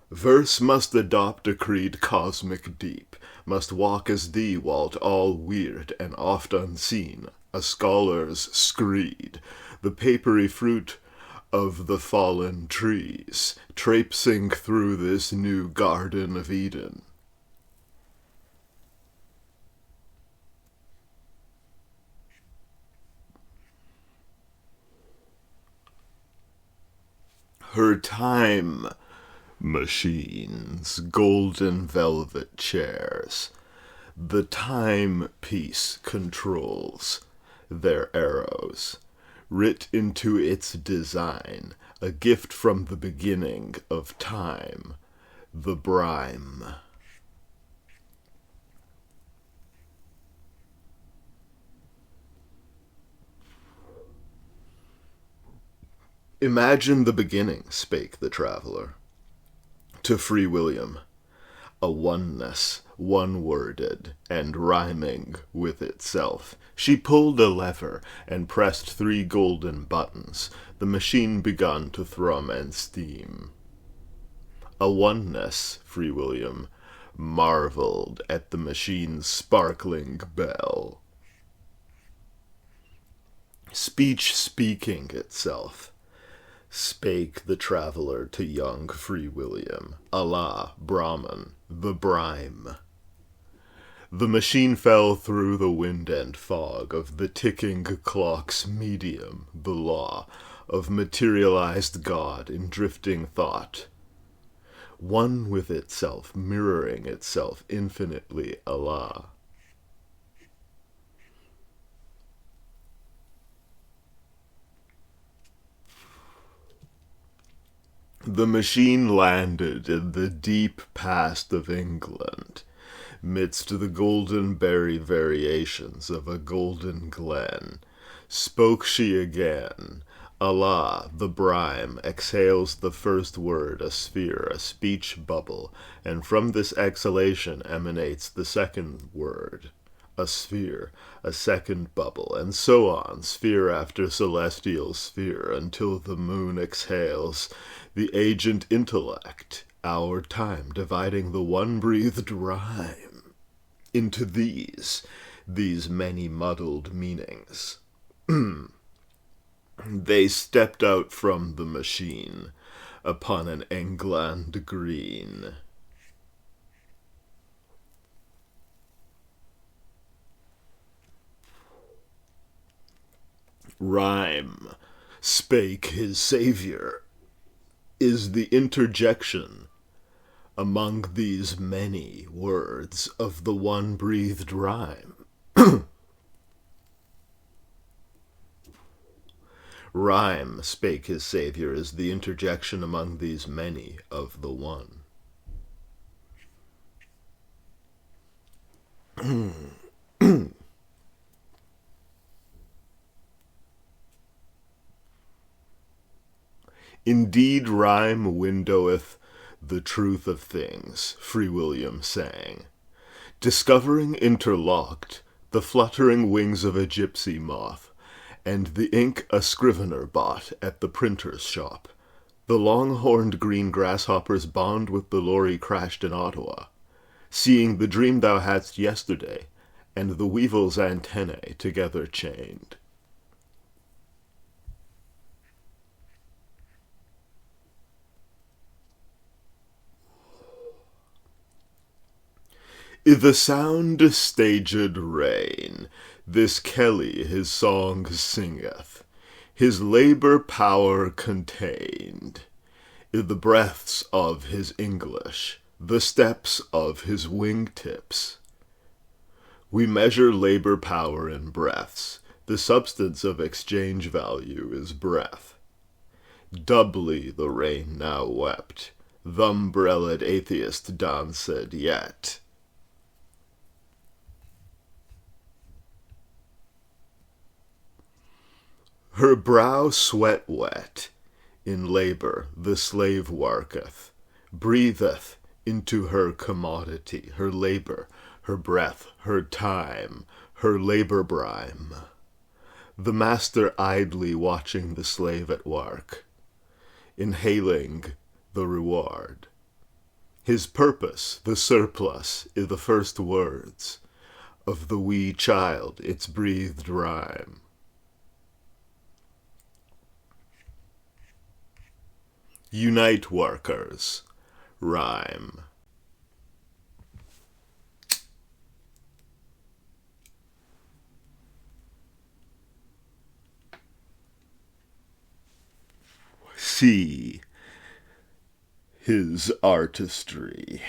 verse must adopt a creed cosmic deep, must walk as thee walked all weird and oft unseen, a scholar's screed, the papery fruit of the fallen trees, traipsing through this new Garden of Eden. Her time machines, golden velvet chairs, the timepiece controls their arrows, writ into its design, a gift from the beginning of time, the brime. Imagine the beginning, spake the traveller, to Free William, a oneness, one-worded, and rhyming with itself. She pulled a lever and pressed 3 golden buttons. The machine begun to thrum and steam. A oneness, Free William marveled at the machine's sparkling bell. Speech speaking itself, spake the traveller to young Free William, Allah, Brahman, the brime. The machine fell through the wind and fog of the ticking clock's medium, the law of materialized God in drifting thought, one with itself, mirroring itself infinitely, Allah. The machine landed in the deep past of England, midst the golden berry variations of a golden glen. Spoke she again. Allah, the brime, exhales the first word, a sphere, a speech bubble, and from this exhalation emanates the second word, a sphere, a second bubble, and so on, sphere after celestial sphere, until the moon exhales the agent intellect, our time, dividing the one-breathed rhyme into these many muddled meanings. They stepped out from the machine upon an England green. Rhyme, spake his saviour, is the interjection among these many words of the one-breathed rhyme. Rhyme, spake his saviour, is the interjection among these many of the one. Indeed, rhyme windoweth the truth of things, Free William sang, discovering interlocked the fluttering wings of a gypsy moth, and the ink a scrivener bought at the printer's shop. The long-horned green grasshopper's bond with the lorry crashed in Ottawa, seeing the dream thou hadst yesterday, and the weevil's antennae together chained. I' the sound staged rain, this Kelly his song singeth. His labor power contained in the breaths of his English, the steps of his wingtips. We measure labor power in breaths. The substance of exchange value is breath. Doubly the rain now wept, th'umbrellaed atheist danced yet. Her brow sweat wet, in labor the slave worketh, breatheth into her commodity, her labor, her breath, her time, her labor brime. The master idly watching the slave at work, inhaling the reward. His purpose, the surplus, is the first words of the wee child, its breathed rhyme. Unite workers, rhyme. See his artistry,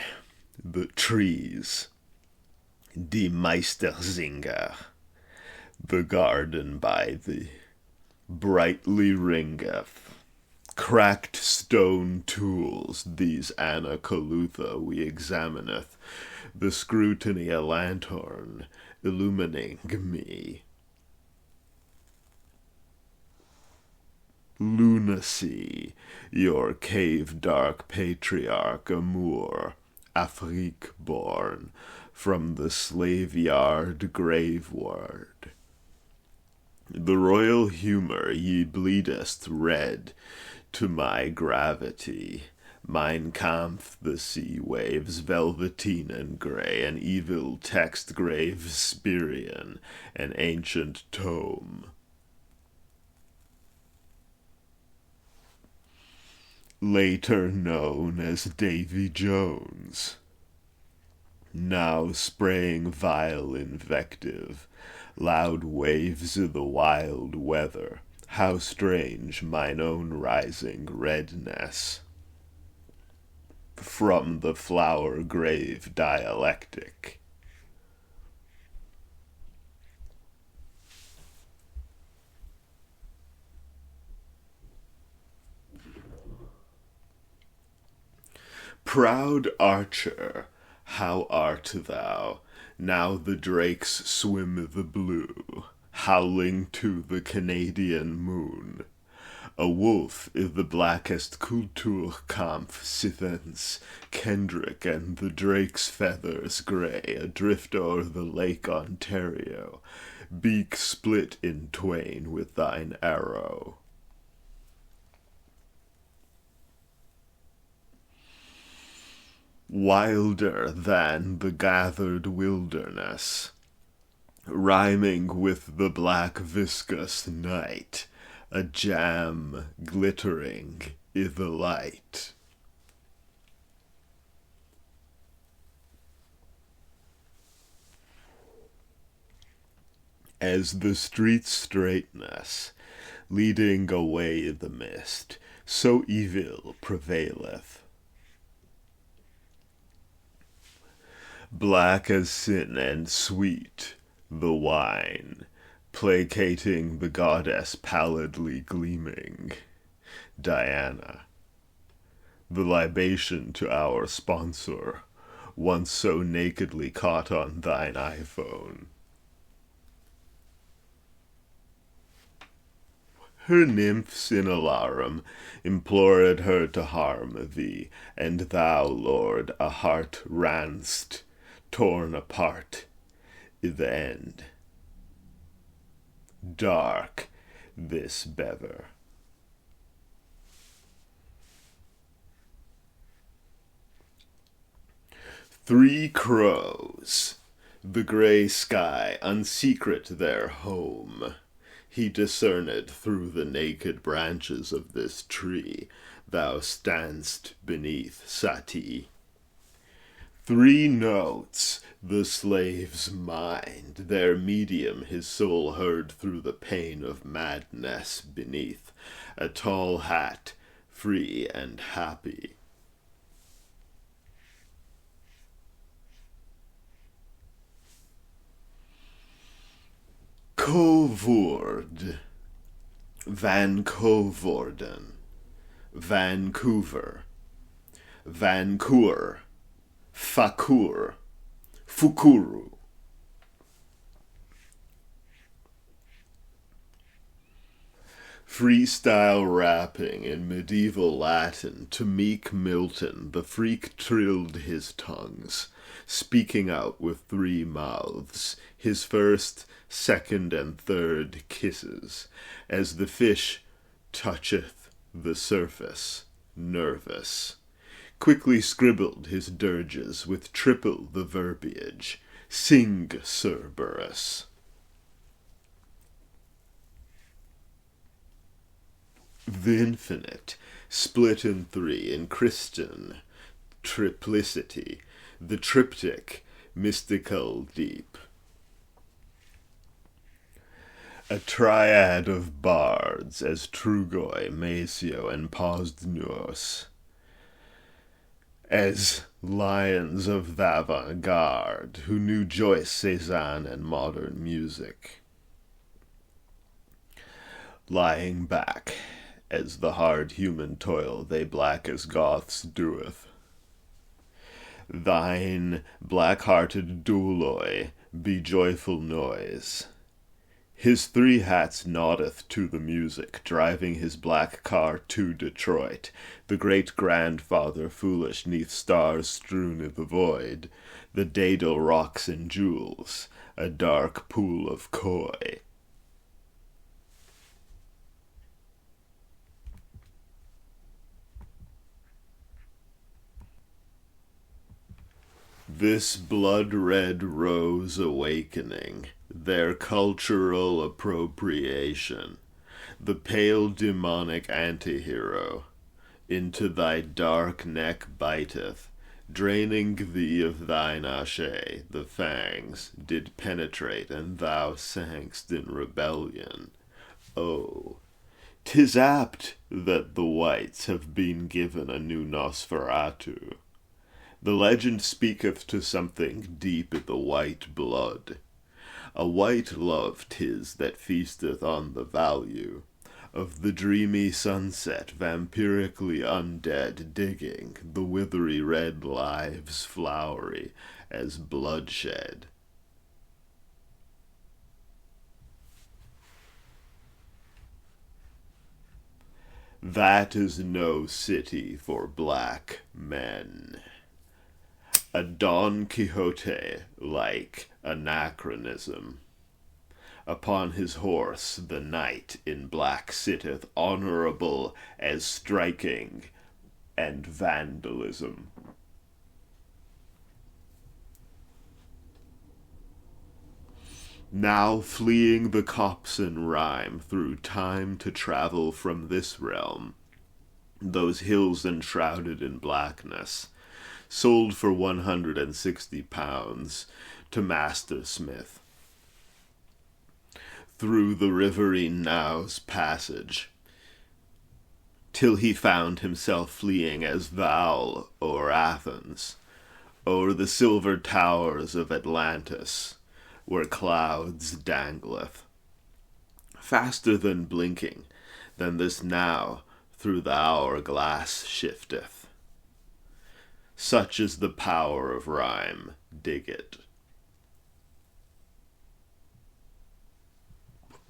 the trees, die Meistersinger, the garden by the brightly ringeth, cracked stone tools, these Anakalutha we examineth, the scrutiny a lanthorn illumining me. Lunacy, your cave-dark patriarch Amour, Afrique born, from the slave-yard graveward. The royal humour ye bleedest red to my gravity, Mein Kampf the sea waves, velveteen and grey, an evil text grave Spirian, an ancient tome. Later known as Davy Jones, now spraying vile invective, loud waves of the wild weather, how strange mine own rising redness, from the flower grave dialectic. Proud archer, how art thou, now the drakes swim the blue, howling to the Canadian moon? A wolf is the blackest Kulturkampf Sithens, Kendrick and the drake's feathers grey, adrift o'er the Lake Ontario, beak split in twain with thine arrow. Wilder than the gathered wilderness, rhyming with the black viscous night, a jam glittering I' the light. As the street's straightness, leading away the mist, so evil prevaileth. Black as sin and sweet the wine, placating the goddess pallidly gleaming, Diana. The libation to our sponsor, once so nakedly caught on thine iPhone. Her nymphs in alarum implored her to harm thee, and thou, Lord, a heart ranst, torn apart I' the end. Dark this bever. Three crows, the grey sky unsecret their home, he discerned through the naked branches of this tree. Thou standst beneath, Sati. 3 notes, the slave's mind, their medium his soul heard through the pain of madness beneath a tall hat, free and happy. Covoord, Van Covoorden, Vancouver, Vancour, Fakur, Fukuru. Freestyle rapping in medieval Latin to meek Milton, the freak trilled his tongues, speaking out with 3 mouths, his first, second, and third kisses, as the fish toucheth the surface, nervous. Quickly scribbled his dirges with triple the verbiage. Sing, Cerberus. The infinite, split in 3 in Christian triplicity, the triptych, mystical deep. A triad of bards as Trugoi, Maceo, and Posdnuos, as lions of the avant-garde who knew Joyce, Cézanne, and modern music. Lying back, as the hard human toil they black as Goths doeth. Thine black-hearted douloi be joyful noise. His 3 hats noddeth to the music, driving his black car to Detroit, the great-grandfather foolish neath stars strewn in the void, the dado rocks and jewels, a dark pool of koi. This blood-red rose awakening, their cultural appropriation, the pale demonic antihero, into thy dark neck biteth, draining thee of thine ashe, the fangs did penetrate, and thou sankst in rebellion. Oh, 'tis apt that the whites have been given a new Nosferatu. The legend speaketh to something deep in the white blood. A white love 'tis that feasteth on the value of the dreamy sunset, vampirically undead, digging the withery red lives flowery as bloodshed. That is no city for black men. A Don Quixote-like anachronism. Upon his horse the knight in black sitteth, honorable as striking and vandalism. Now fleeing the copse and rhyme through time to travel from this realm, those hills enshrouded in blackness, sold for £160 to Master Smith. Through the riverine Now's passage, till he found himself fleeing as Val o'er Athens, o'er the silver towers of Atlantis, where clouds dangleth. Faster than blinking, than this now through the hour-glass shifteth. Such is the power of rhyme, dig it.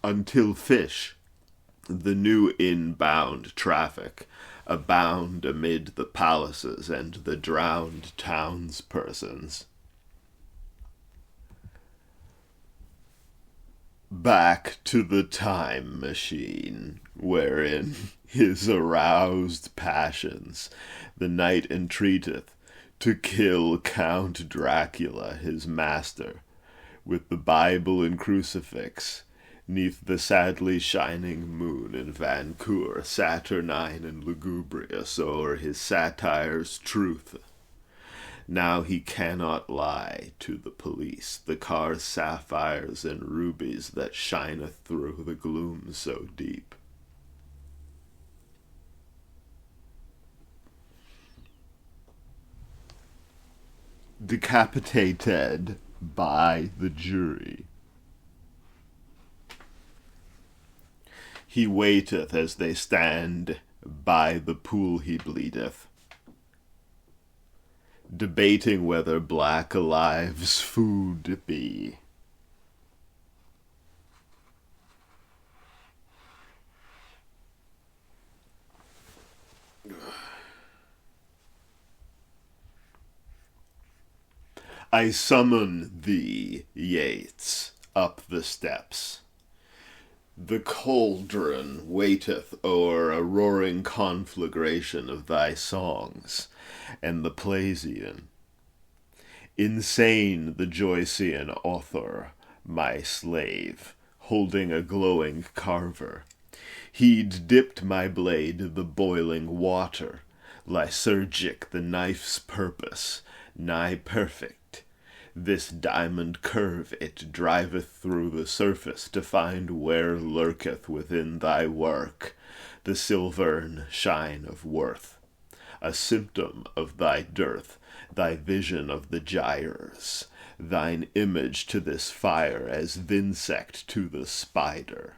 Until fish, the new inbound traffic, abound amid the palaces and the drowned townspersons. Back to the time machine, wherein his aroused passions the knight entreateth to kill Count Dracula, his master, with the Bible and crucifix, neath the sadly shining moon in Vancour, saturnine and lugubrious o'er his satire's truth. Now he cannot lie to the police, the car's sapphires and rubies that shineth through the gloom so deep. Decapitated by the jury. He waiteth as they stand by the pool he bleedeth, debating whether black alive's food be. I summon thee, Yeats, up the steps. The cauldron waiteth o'er a roaring conflagration of thy songs, and the Plasian. Insane the Joycean author, my slave, holding a glowing carver. He'd dipped my blade the boiling water, lysergic the knife's purpose, nigh perfect. This diamond curve it driveth through the surface to find where lurketh within thy work the silvern shine of worth, a symptom of thy dearth, thy vision of the gyres, thine image to this fire as thinsect to the spider.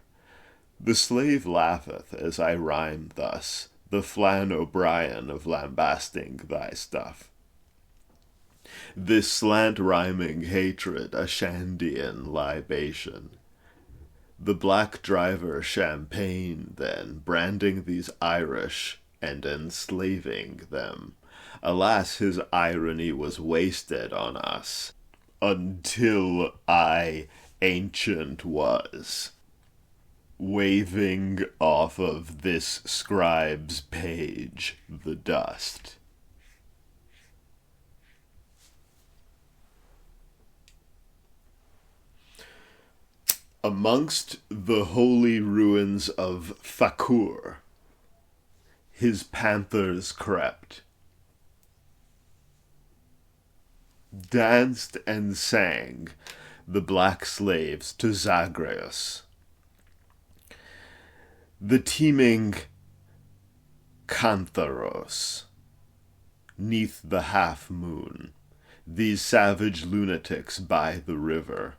The slave laugheth as I rhyme thus, the Flann O'Brien of lambasting thy stuff. This slant-rhyming hatred a Shandian libation. The black driver champagne, then, branding these Irish and enslaving them. Alas, his irony was wasted on us, until I ancient was, waving off of this scribe's page the dust. Amongst the holy ruins of Fakur, his panthers crept, danced and sang the black slaves to Zagreus. The teeming Cantharos, neath the half-moon, these savage lunatics by the river,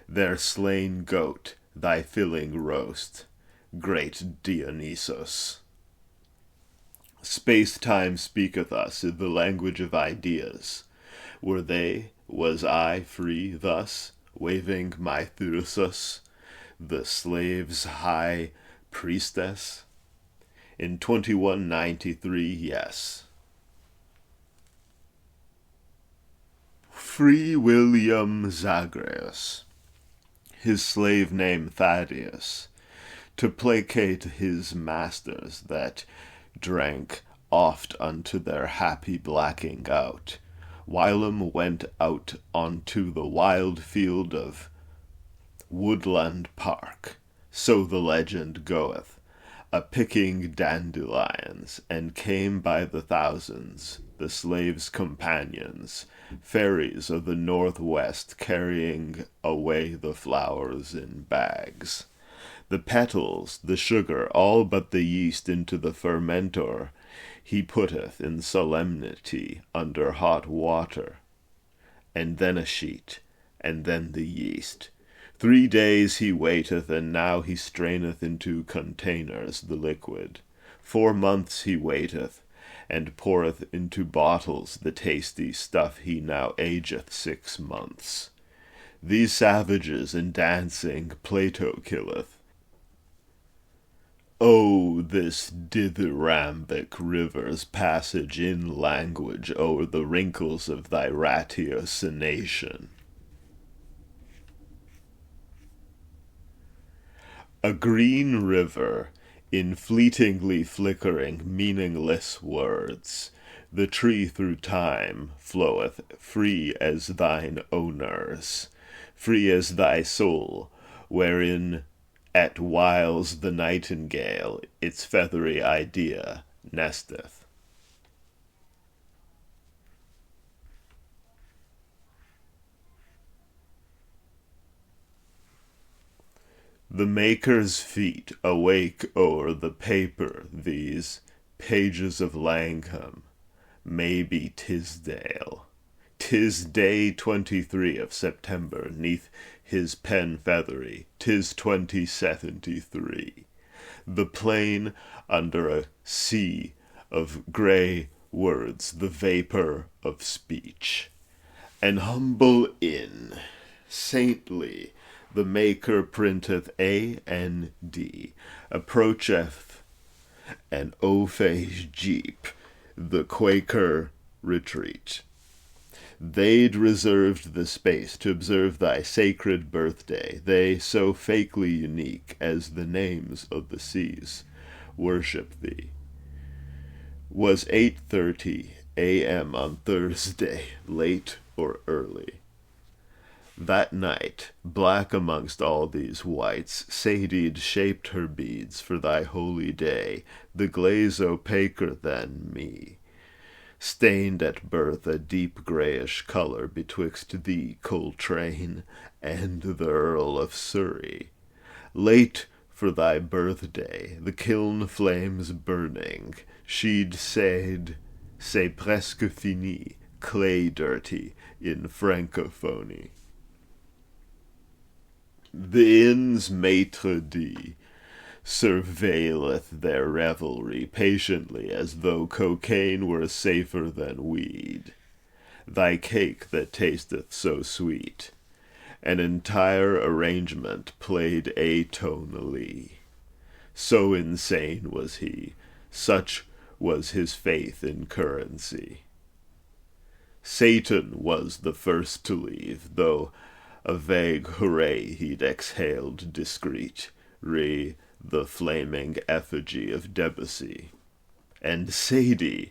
their slain goat, thy filling roast, great Dionysos. Space-time speaketh us in the language of ideas. Were they, was I free thus, waving my Thyrsus, the slave's high priestess? In 2193, yes. Free William Zagreus, his slave name Thaddeus, to placate his masters that drank oft unto their happy blacking out, whilom went out onto the wild field of Woodland Park, so the legend goeth, a-picking dandelions, and came by the thousands, the slaves' companions, fairies of the northwest carrying away the flowers in bags. The petals, the sugar, all but the yeast into the fermentor he putteth in solemnity under hot water, and then a sheet, and then the yeast. 3 days he waiteth, and now he straineth into containers the liquid. 4 months he waiteth, and poureth into bottles the tasty stuff he now ageth 6 months. These savages in dancing Plato killeth. Oh, this dithyrambic river's passage in language o'er the wrinkles of thy ratiocination. A green river, in fleetingly flickering, meaningless words, the tree through time floweth, free as thine owners, free as thy soul, wherein at whiles the nightingale its feathery idea nesteth. The maker's feet awake o'er the paper, these pages of Langham, maybe Tisdale. 'Tis day 23 of September, 'neath his pen feathery, 'tis 2073. The plain under a sea of grey words, the vapor of speech. An humble inn, saintly, the maker printeth A.N.D. Approacheth an Ophi's jeep, the Quaker retreat. They'd reserved the space to observe thy sacred birthday, they so fakely unique as the names of the seas worship thee. Was 8:30 a.m. on Thursday, late or early? That night, black amongst all these whites, Sadie'd shaped her beads for thy holy day, the glaze opaquer than me, stained at birth a deep greyish colour betwixt thee, Coltrane, and the Earl of Surrey. Late for thy birthday, the kiln flames burning, she'd said, c'est presque fini, clay dirty, in francophonie. The inn's maitre d' surveilleth their revelry patiently, as though cocaine were safer than weed. Thy cake that tasteth so sweet, an entire arrangement played atonally. So insane was he, such was his faith in currency. Satan was the first to leave, though a vague hooray he'd exhaled discreet, the flaming effigy of Debussy. And Sadie,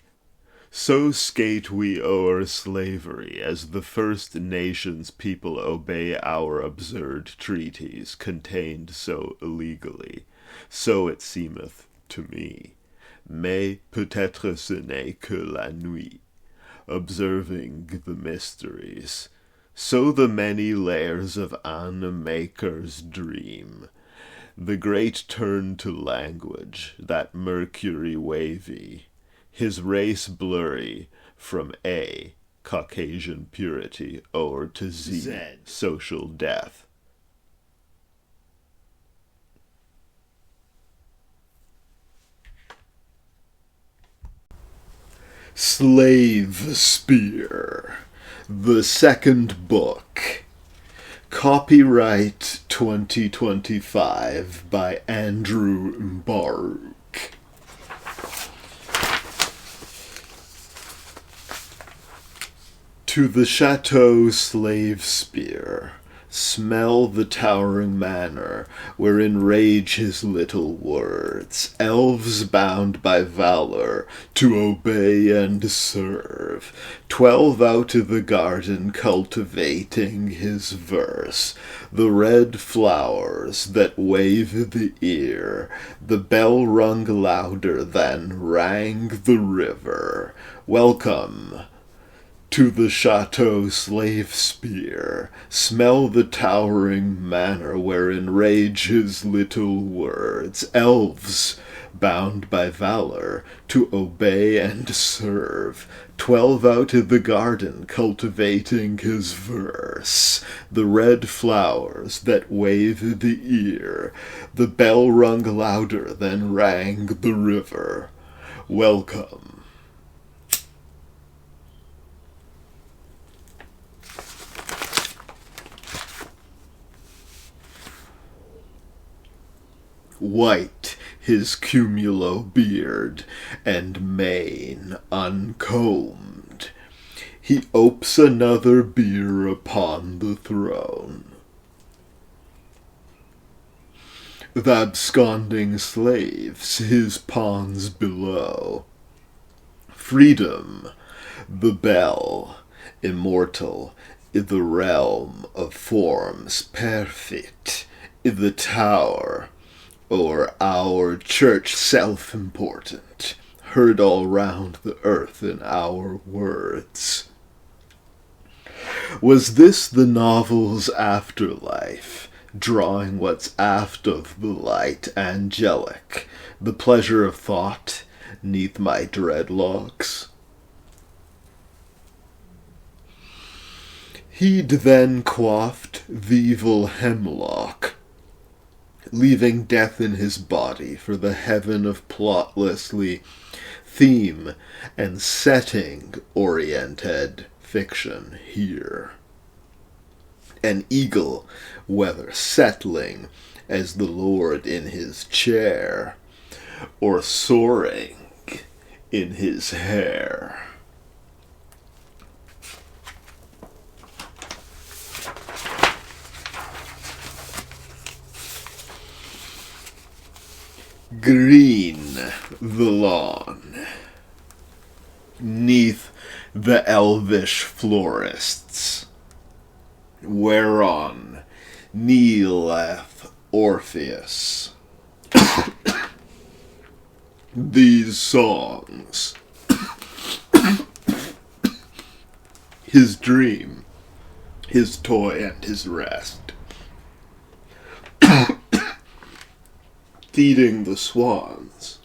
so skate we o'er slavery, as the First Nations people obey our absurd treaties, contained so illegally, so it seemeth to me. Mais peut-être ce n'est que la nuit, observing the mysteries. So the many layers of an maker's dream, the great turn to language, that Mercury wavy, his race blurry from A, Caucasian purity, o'er to Z, social death. Slavespeare, the second book. Copyright 2025 by Andrew Baruch. To the Chateau Slavespeare, smell the towering manor wherein rage his little words, elves bound by valor to obey and serve, 12 out of the garden cultivating his verse, the red flowers that wave the ear, the bell rung louder than rang the river. Welcome to the Chateau Slavespeare, smell the towering manor wherein rage his little words, elves bound by valor to obey and serve, 12 out of the garden cultivating his verse, the red flowers that wave the ear, the bell rung louder than rang the river. Welcome. White his cumulo beard, and mane uncombed, he opes another bier upon the throne. Th'absconding slaves his pawns below. Freedom, the bell, immortal, I' the realm of forms perfect, I' the tower, o'er our church self-important, heard all round the earth in our words. Was this the novel's afterlife, drawing what's aft of the light angelic, the pleasure of thought neath my dreadlocks. He'd then quaffed the evil hemlock, leaving death in his body for the heaven of plotlessly theme and setting-oriented fiction here. An eagle, whether settling as the Lord in his chair, or soaring in his hair. Green the lawn, neath the elvish florists, whereon kneeleth Orpheus. These songs, his dream, his toy, and his rest, feeding the swans.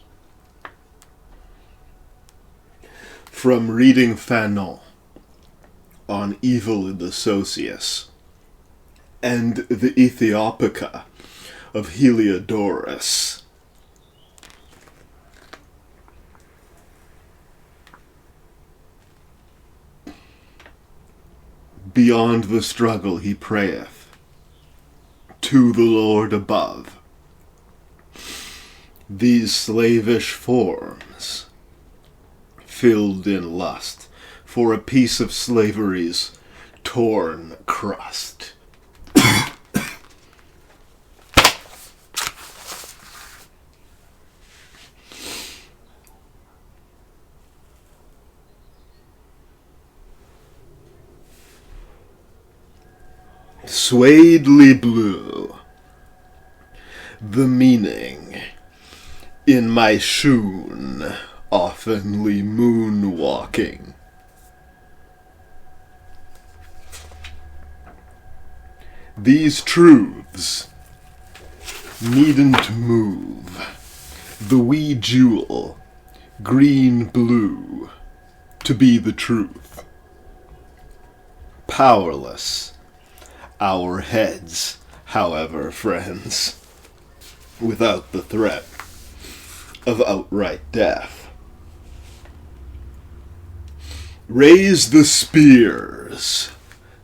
From reading Fanon on evil in the Socius, and the Ethiopica of Heliodorus, beyond the struggle he prayeth to the Lord above. These slavish forms, filled in lust for a piece of slavery's torn crust. Suadely blue, the meaning in my shoon, oftenly moonwalking. These truths needn't move the wee jewel, green-blue, to be the truth. Powerless, our heads, however, friends, without the threat of outright death. Raise the spears,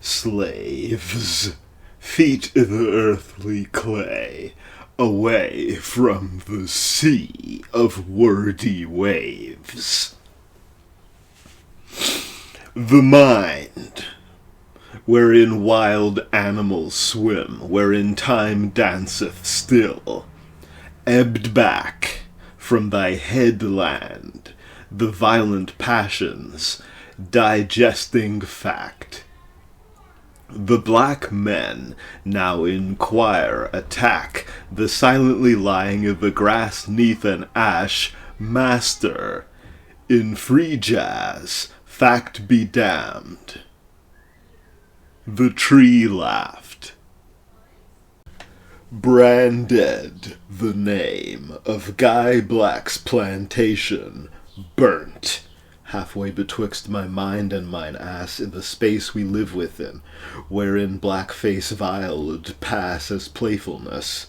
slaves, feet the earthly clay, away from the sea of wordy waves. The mind, wherein wild animals swim, wherein time danceth still, ebbed back from thy headland, the violent passions, digesting fact. The black men now inquire, attack, the silently lying of the grass neath an ash, master, in free jazz, fact be damned. The tree laughed, branded the name of Guy Black's plantation, burnt halfway betwixt my mind and mine ass in the space we live within, wherein blackface vile would pass as playfulness.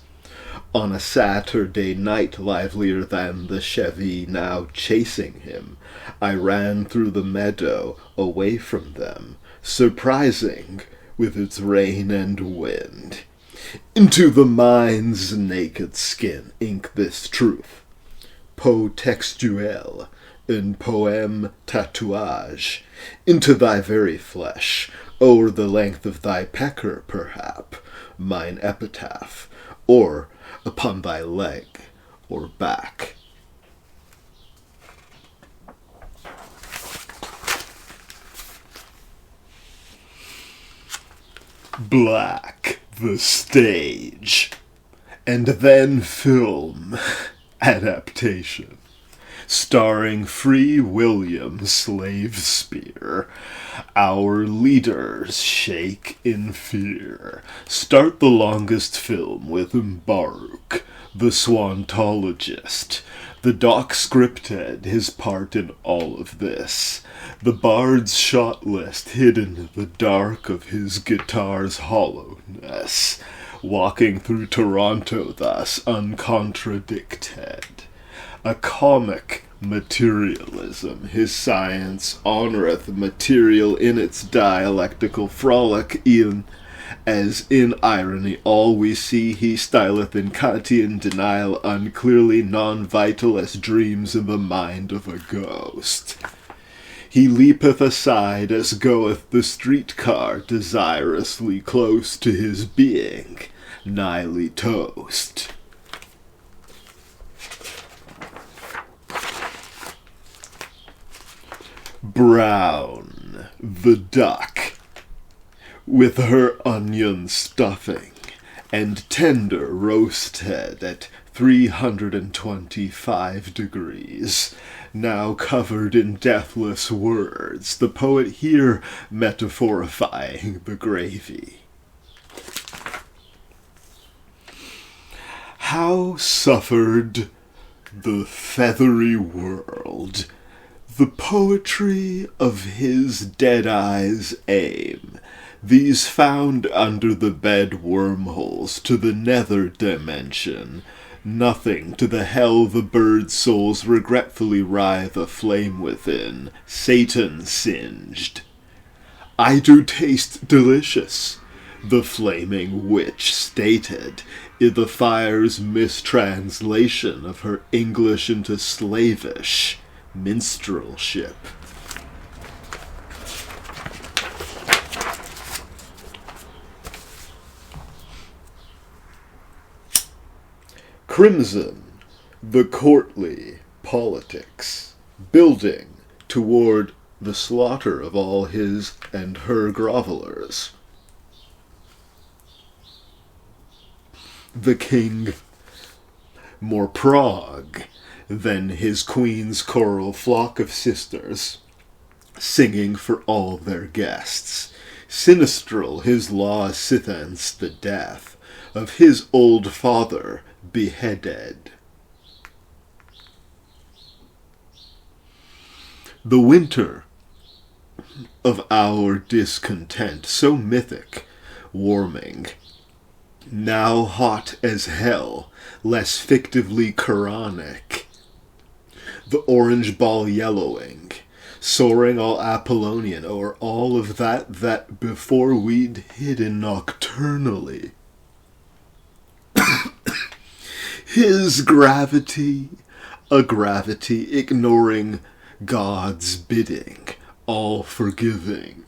On a Saturday night livelier than the Chevy now chasing him, I ran through the meadow away from them, surprising with its rain and wind. Into the mind's naked skin ink this truth, po-textuel, in poem tatouage, into thy very flesh, o'er the length of thy pecker, perhap, mine epitaph, or upon thy leg or back. Black the stage, and then film adaptation. starring Free William Slavespeare. Our leaders shake in fear. Start the longest film with Baruch, the swantologist. The doc scripted his part in all of this. The bard's shot list hidden in the dark of his guitar's hollowness. Walking through Toronto thus uncontradicted. A comic materialism, his science honoureth material in its dialectical frolic, e'en as in irony all we see he styleth in Kantian denial unclearly non-vital as dreams in the mind of a ghost. He leapeth aside as goeth the streetcar desirously close to his being, nighly toast. Brown, the duck, with her onion stuffing, and tender roasted at 325 degrees, now covered in deathless words, the poet here metaphorifying the gravy. How suffered the feathery world the poetry of his dead eyes' aim, these found under the bed wormholes to the nether dimension, nothing to the hell the bird souls regretfully writhe aflame within, Satan singed. I do taste delicious, the flaming witch stated, in the fire's mistranslation of her English into slavish minstrelship. Crimson, the courtly politics, building toward the slaughter of all his and her grovellers. The king, more prog than his queen's choral flock of sisters, singing for all their guests. Sinistral his law sithence the death of his old father beheaded. The winter of our discontent, so mythic, warming, now hot as hell, less fictively Quranic, the orange ball yellowing, soaring all Apollonian o'er all of that before we'd hidden nocturnally. His gravity, a gravity ignoring God's bidding, all forgiving.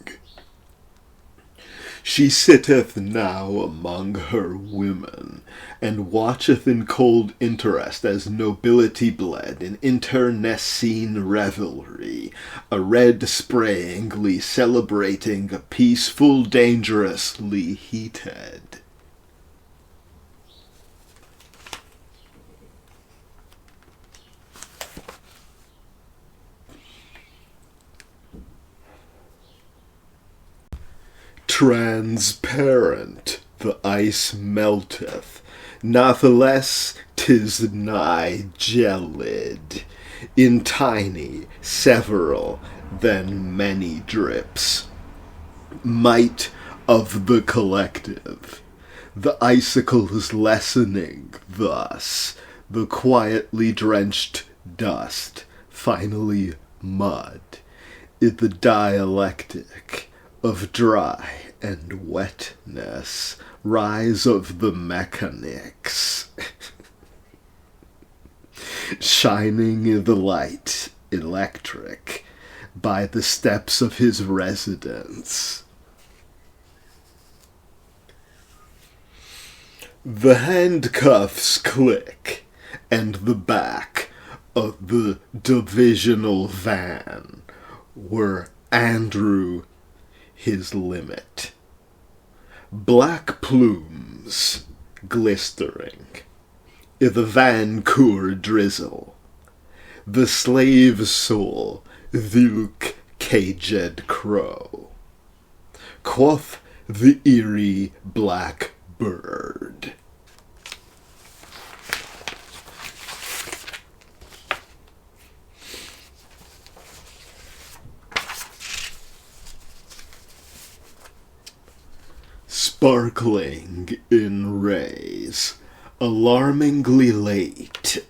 She sitteth now among her women, and watcheth in cold interest as nobility bled in internecine revelry, a red sprayingly celebrating a peace full dangerously heated. Transparent the ice melteth, natheless 'tis nigh gelid, in tiny, several, then many drips. Might of the collective, the icicles lessening thus, the quietly drenched dust, finally mud, in the dialectic of dry and wetness, rise of the mechanics, shining in the light electric by the steps of his residence. The handcuffs click, and the back of the divisional van were Andrew his limit. Black plumes glistering i' the Vancouver drizzle, the slave soul, thilk caged crow, quoth the eerie black bird. Sparkling in rays, alarmingly late,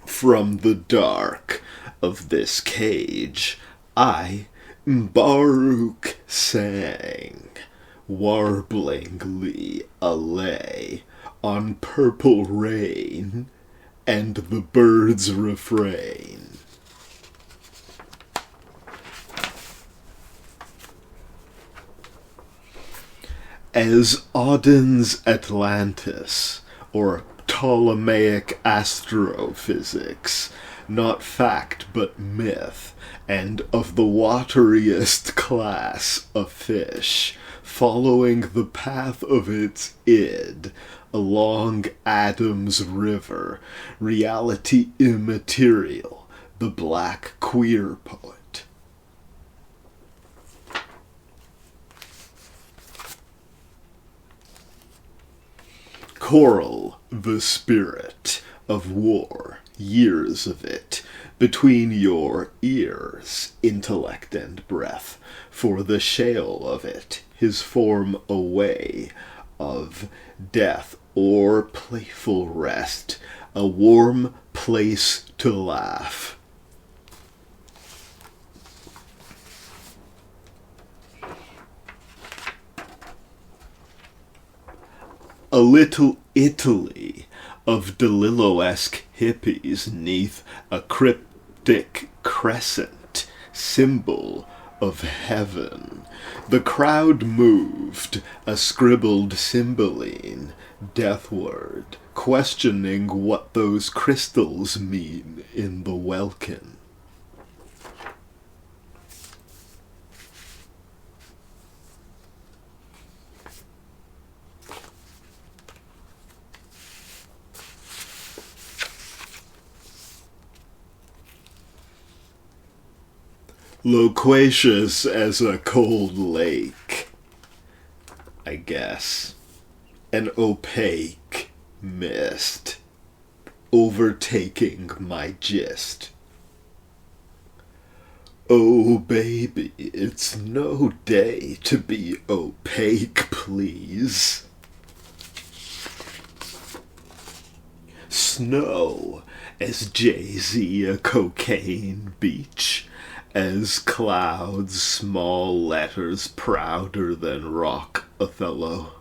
from the dark of this cage, I, Baruch, sang, warblingly a lay on purple rain and the bird's refrain. As Auden's Atlantis, or Ptolemaic astrophysics, not fact but myth, and of the wateriest class a fish, following the path of its id, along Adam's river, reality immaterial, the black queer poet. Coral, the spirit of war, years of it, between your ears, intellect and breath, for the shale of it, his form away, of death or playful rest, a warm place to laugh. A little Italy of DeLillo-esque hippies neath a cryptic crescent, symbol of heaven. The crowd moved, a scribbled cymbeline, deathward, questioning what those crystals mean in the welkin. Loquacious as a cold lake, I guess. An opaque mist, overtaking my gist. Oh, baby, it's no day to be opaque, please. Snow as Jay-Z a cocaine beach, as clouds small letters prouder than rock Othello.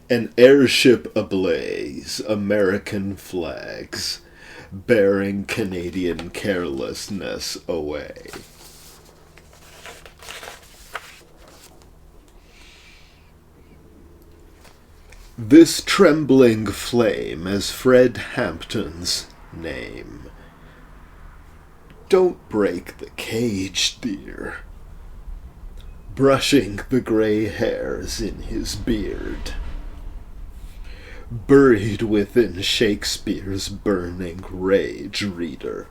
An airship ablaze, American flags, bearing Canadian carelessness away. This trembling flame as Fred Hampton's name. Don't break the cage, dear. Brushing the gray hairs in his beard. Buried within Shakespeare's burning rage, reader.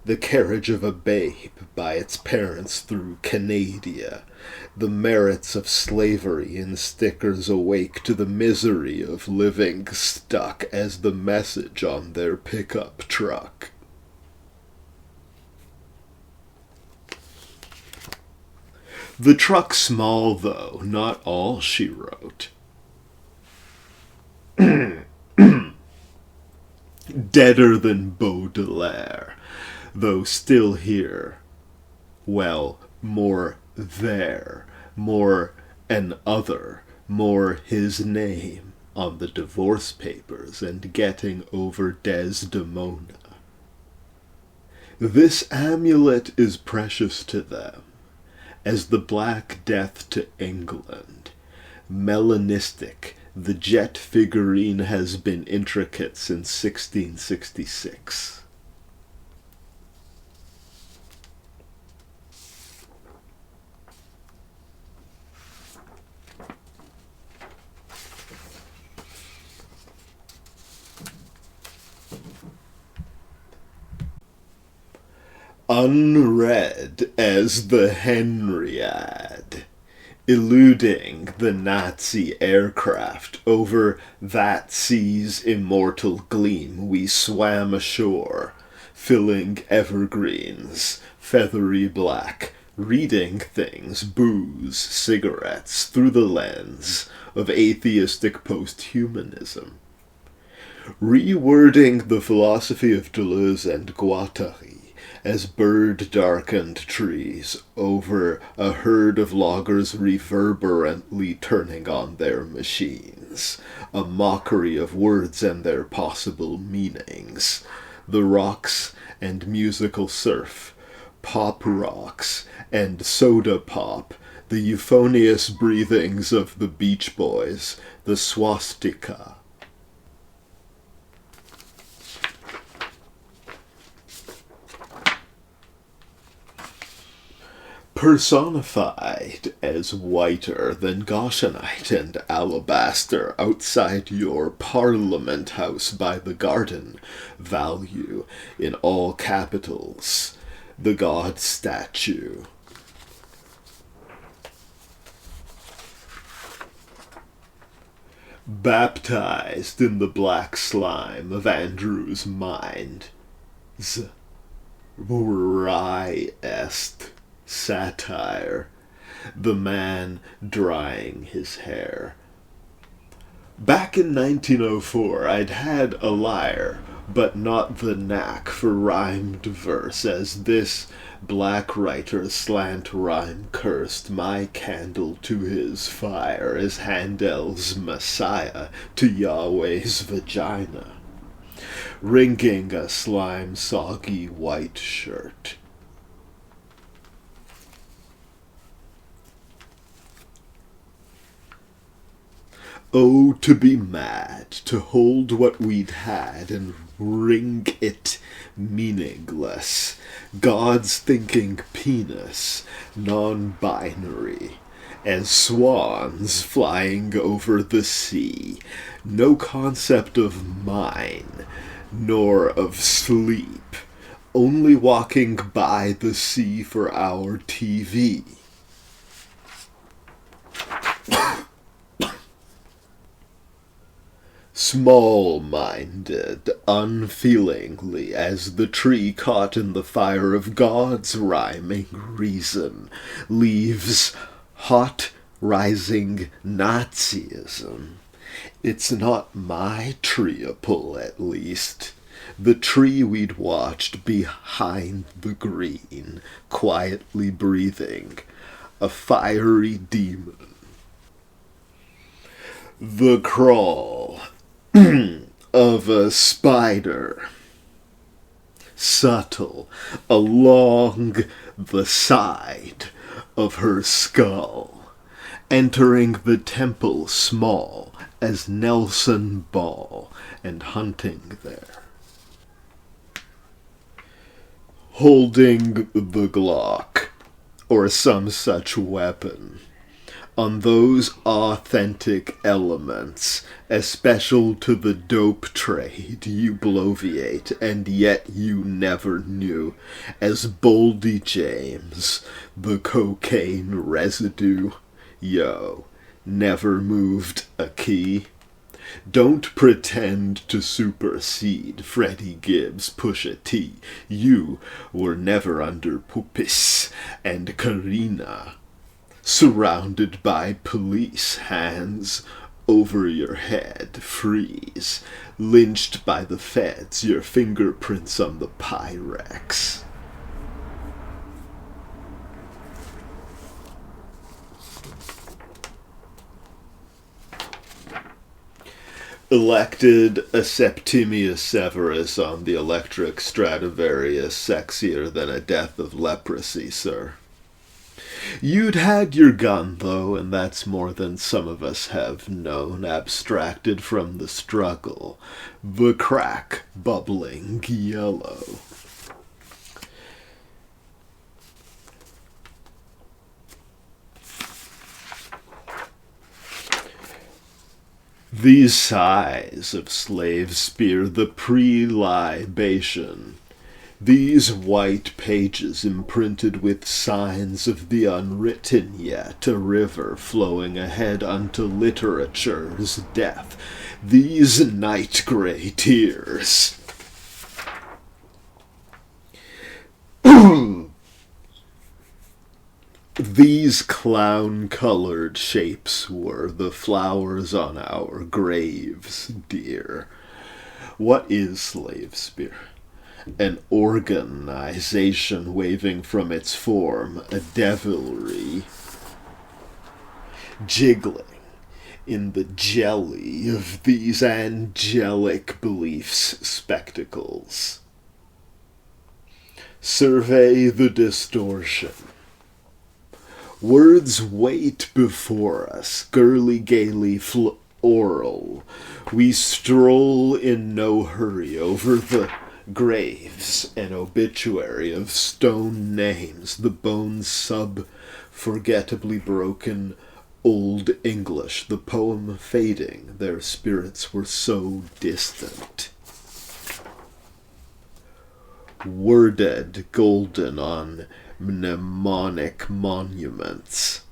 The carriage of a babe by its parents through Canadia, the merits of slavery in stickers awake to the misery of living stuck as the message on their pickup truck. The truck small, though, not all she wrote. Deader than Baudelaire, though still here. Well, more there, more an other, more his name on the divorce papers and getting over Desdemona. This amulet is precious to them, as the Black Death to England. Melanistic, the jet figurine has been intricate since 1666. unread as the Henriad, eluding the Nazi aircraft. Over that sea's immortal gleam we swam ashore, filling evergreens, feathery black, reading things, booze, cigarettes, through the lens of atheistic posthumanism. Rewording the philosophy of Deleuze and Guattari as bird-darkened trees over a herd of loggers reverberantly turning on their machines, a mockery of words and their possible meanings, the rocks and musical surf, pop rocks and soda pop, the euphonious breathings of the Beach Boys, the swastika. Personified as whiter than Goshenite and alabaster outside your Parliament House by the garden, value in all capitals, the God statue. Baptized in the black slime of Andrew's mind, wryest satire, the man drying his hair. Back in 1904, I'd had a lyre, but not the knack for rhymed verse, as this black writer slant rhyme cursed my candle to his fire as Handel's Messiah to Yahweh's vagina, wringing a slime-soggy white shirt. Oh, to be mad, to hold what we'd had and wring it meaningless. God's thinking penis, non-binary, as swans flying over the sea. No concept of mine, nor of sleep, only walking by the sea for our TV. Small-minded, unfeelingly, as the tree caught in the fire of God's rhyming reason, leaves hot rising Nazism. It's not my treeapple, at least. The tree we'd watched behind the green, quietly breathing, a fiery demon. The crawl of a spider, subtle, along the side of her skull, entering the temple small as Nelson Ball, and hunting there. Holding the Glock, or some such weapon, on those authentic elements, especial to the dope trade you bloviate, and yet you never knew, as Boldy James, the cocaine residue, yo, never moved a key. Don't pretend to supersede Freddie Gibbs, Pusha T. You were never under Pupis and Karina, surrounded by police, hands over your head, freeze, lynched by the feds, your fingerprints on the Pyrex. Elected a Septimius Severus on the electric Stradivarius, sexier than a death of leprosy, sir. You'd had your gun, though, and that's more than some of us have known, abstracted from the struggle, the crack bubbling yellow. These sighs of Slavespeare, the pre-libation, These white pages imprinted with signs of the unwritten yet, a river flowing ahead unto literature's death. These night-grey tears. These clown-colored shapes were the flowers on our graves, dear. What is Slavespeare? An organization waving from its form, a devilry, jiggling in the jelly of these angelic beliefs spectacles. Survey the distortion. Words wait before us, girly-gaily oral. We stroll in no hurry over the graves, an obituary of stone names, the bones forgettably broken Old English, the poem fading, their spirits were so distant. Worded golden on mnemonic monuments.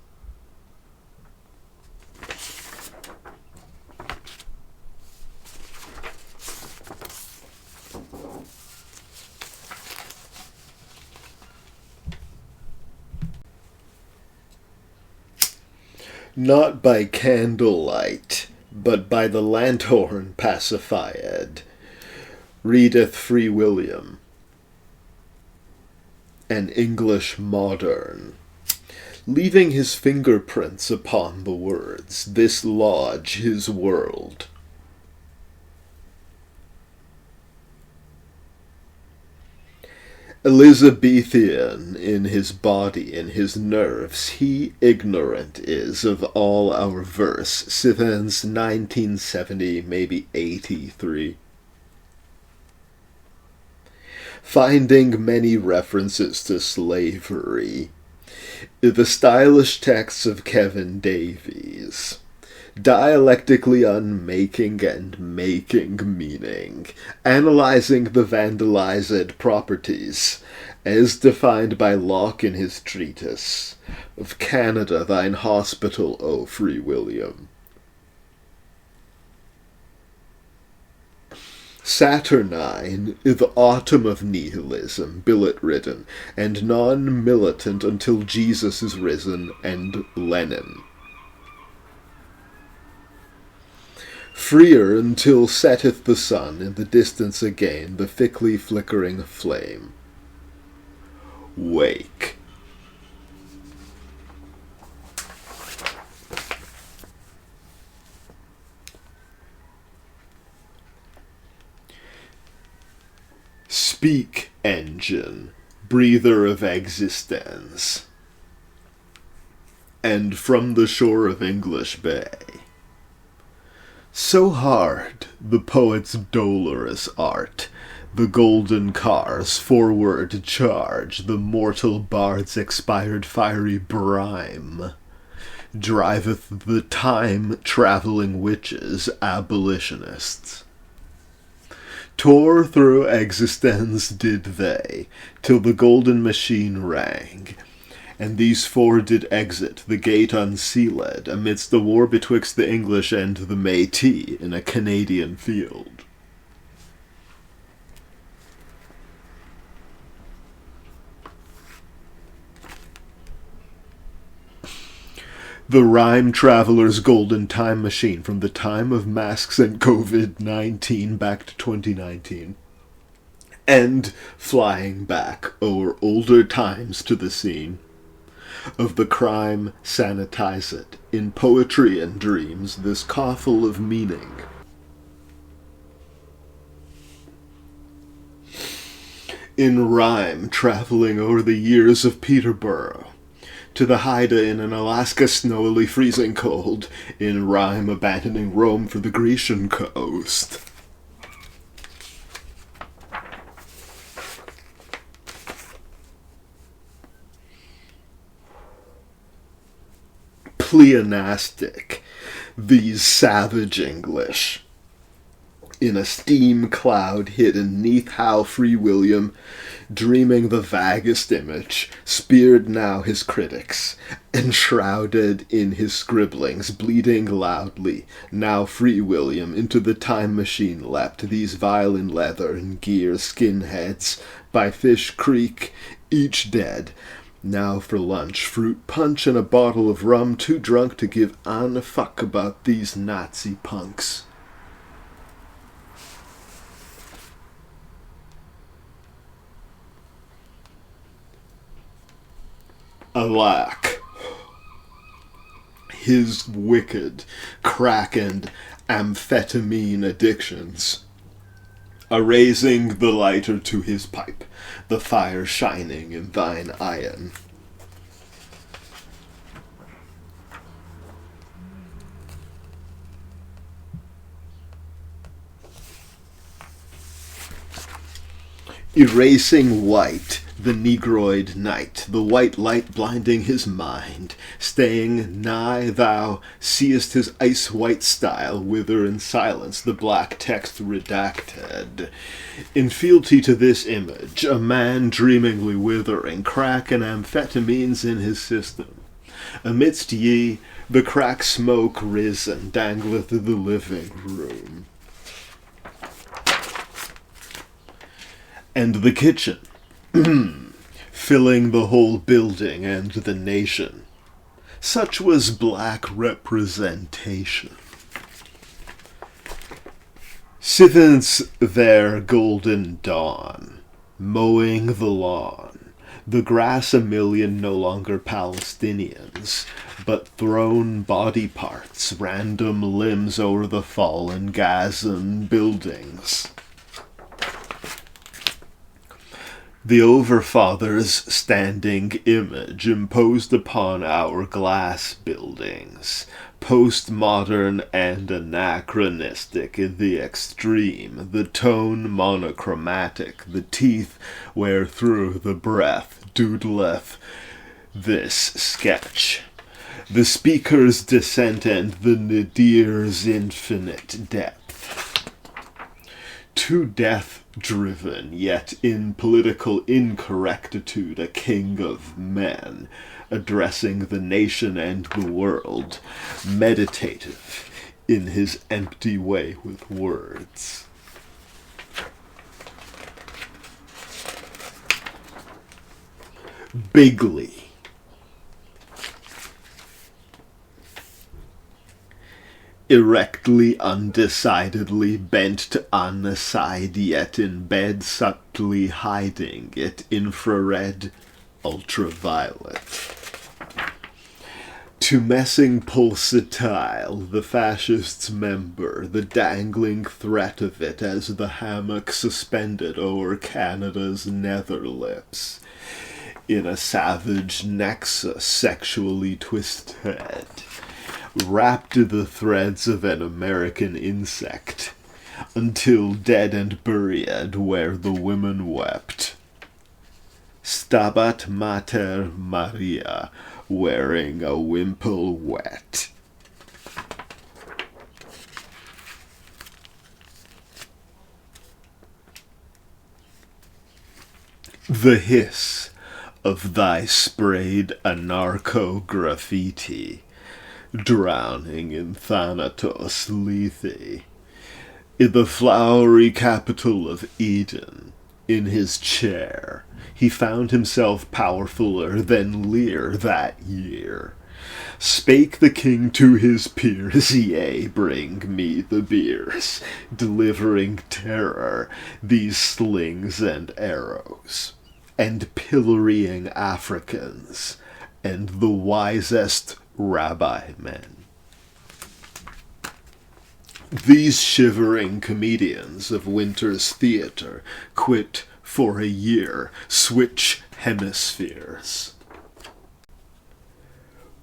Not by candlelight, but by the lanthorn pacified, readeth Free William, an English modern, leaving his fingerprints upon the words, this lodge his world. Elizabethan in his body, in his nerves, he ignorant is of all our verse, since 1970, maybe 83. Finding many references to slavery, the stylish texts of Kevin Davies, dialectically unmaking and making meaning, analyzing the vandalized properties, as defined by Locke in his treatise, of Canada thine hospital, O Free William. Saturnine, the autumn of nihilism, billet-ridden, and non-militant until Jesus is risen, and Lenin. Freer until setteth the sun, in the distance again, the thickly flickering flame. Wake. Speak, engine, breather of existence. And from the shore of English Bay, so hard the poet's dolorous art, the golden cars forward charge, the mortal bard's expired fiery brime, driveth the time-travelling witches, abolitionists. Tore through existence did they, till the golden machine rang, and these four did exit, the gate unsealed, amidst the war betwixt the English and the Métis in a Canadian field. The rhyme traveler's golden time machine from the time of masks and COVID-19 back to 2019. And flying back o'er older times to the scene of the crime, sanitize it. In poetry and dreams, this coffle of meaning. In rhyme, traveling o'er the years of Peterborough, to the Haida in an Alaska snowily freezing cold, in rhyme abandoning Rome for the Grecian coast. Pleonastic, these savage English, in a steam cloud hidden neath how Free William dreaming the vaguest image, speared now his critics, enshrouded in his scribblings, bleeding loudly. Now Free William into the time machine leapt, these vile in leather and gear skinheads, by Fish Creek, each dead. Now for lunch, fruit punch and a bottle of rum, too drunk to give a fuck about these Nazi punks. Alack, his wicked, crack and amphetamine addictions are raising the lighter to his pipe, the fire shining in thine iron. Erasing white, the negroid night, the white light blinding his mind, staying nigh thou seest his ice-white style wither in silence, the black text redacted. In fealty to this image, a man dreamingly withering, crack and amphetamines in his system. Amidst ye, the crack smoke risen, dangleth the living room. And the kitchen, filling the whole building and the nation. Such was black representation. Sithence their golden dawn, mowing the lawn, the grass a million no longer Palestinians, but thrown body parts, random limbs o'er the fallen Gazan buildings. The Overfather's standing image imposed upon our glass buildings, postmodern and anachronistic in the extreme, the tone monochromatic, the teeth wherethrough the breath doodleth this sketch. The speaker's descent and the nadir's infinite depth. To death driven, yet in political incorrectitude, a king of men, addressing the nation and the world, meditative in his empty way with words. Bigly. Erectly, undecidedly bent to on side, yet in bed subtly hiding it, infrared, ultraviolet. To messing pulsatile, the fascist's member, the dangling threat of it as the hammock suspended o'er Canada's nether lips, in a savage nexus sexually twisted, wrapped in the threads of an American insect, until dead and buried where the women wept. Stabat Mater Maria, wearing a wimple wet. The hiss of thy sprayed anarcho-graffiti, drowning in Thanatos Lethe, in the flowery capital of Eden, in his chair, he found himself powerfuller than Lear that year. Spake the king to his peers, yea, bring me the beers, delivering terror, these slings and arrows, and pillorying Africans, and the wisest rabbi men. These shivering comedians of winter's theatre quit for a year, switch hemispheres.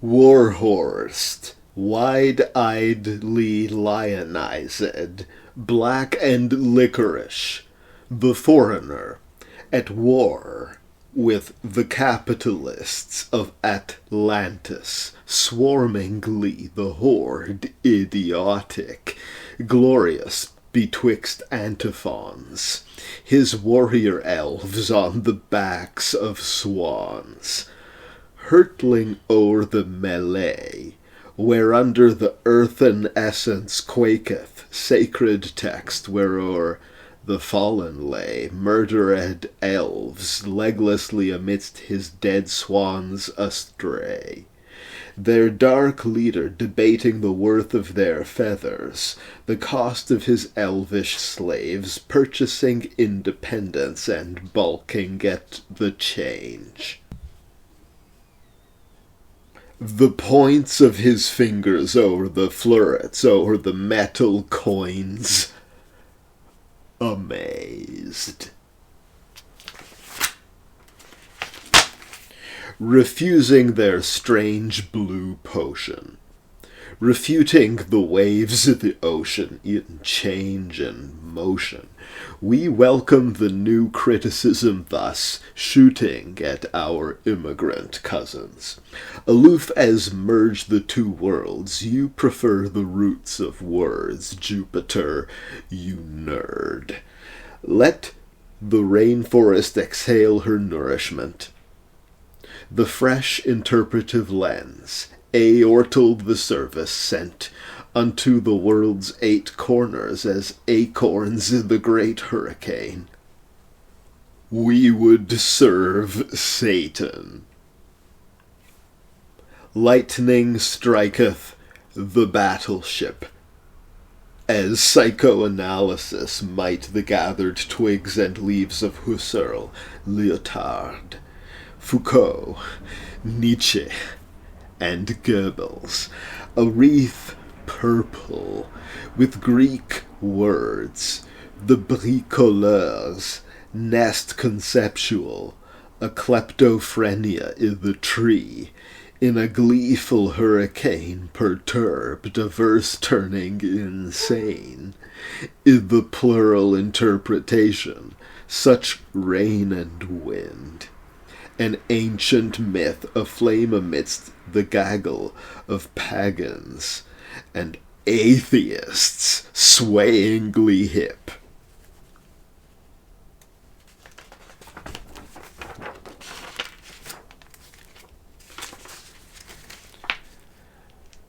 Warhorse, wide-eyedly lionized, black and licorice, the foreigner, at war with the capitalists of Atlantis, swarmingly the horde idiotic, glorious betwixt antiphons, his warrior elves on the backs of swans, hurtling o'er the melee, whereunder the earthen essence quaketh, sacred text whereo'er the fallen lay, murdered elves leglessly amidst his dead swans astray, their dark leader debating the worth of their feathers, the cost of his elvish slaves, purchasing independence and balking at the change. The points of his fingers o'er the florets, o'er the metal coins, amazed. Refusing their strange blue potion, refuting the waves of the ocean in change and motion, we welcome the new criticism thus, shooting at our immigrant cousins. Aloof as merge the two worlds, you prefer the roots of words, Jupiter, you nerd. Let the rainforest exhale her nourishment. The fresh interpretive lens, aortal the service sent unto the world's 8 corners as acorns in the great hurricane. We would serve Satan. Lightning striketh the battleship, as psychoanalysis might the gathered twigs and leaves of Husserl, Lyotard, Foucault, Nietzsche, and Goebbels, a wreath purple with Greek words, the bricoleurs, nest conceptual, a kleptophrenia in the tree, in a gleeful hurricane perturbed, a verse turning insane, in the plural interpretation, such rain and wind. An ancient myth aflame amidst the gaggle of pagans and atheists swayingly hip.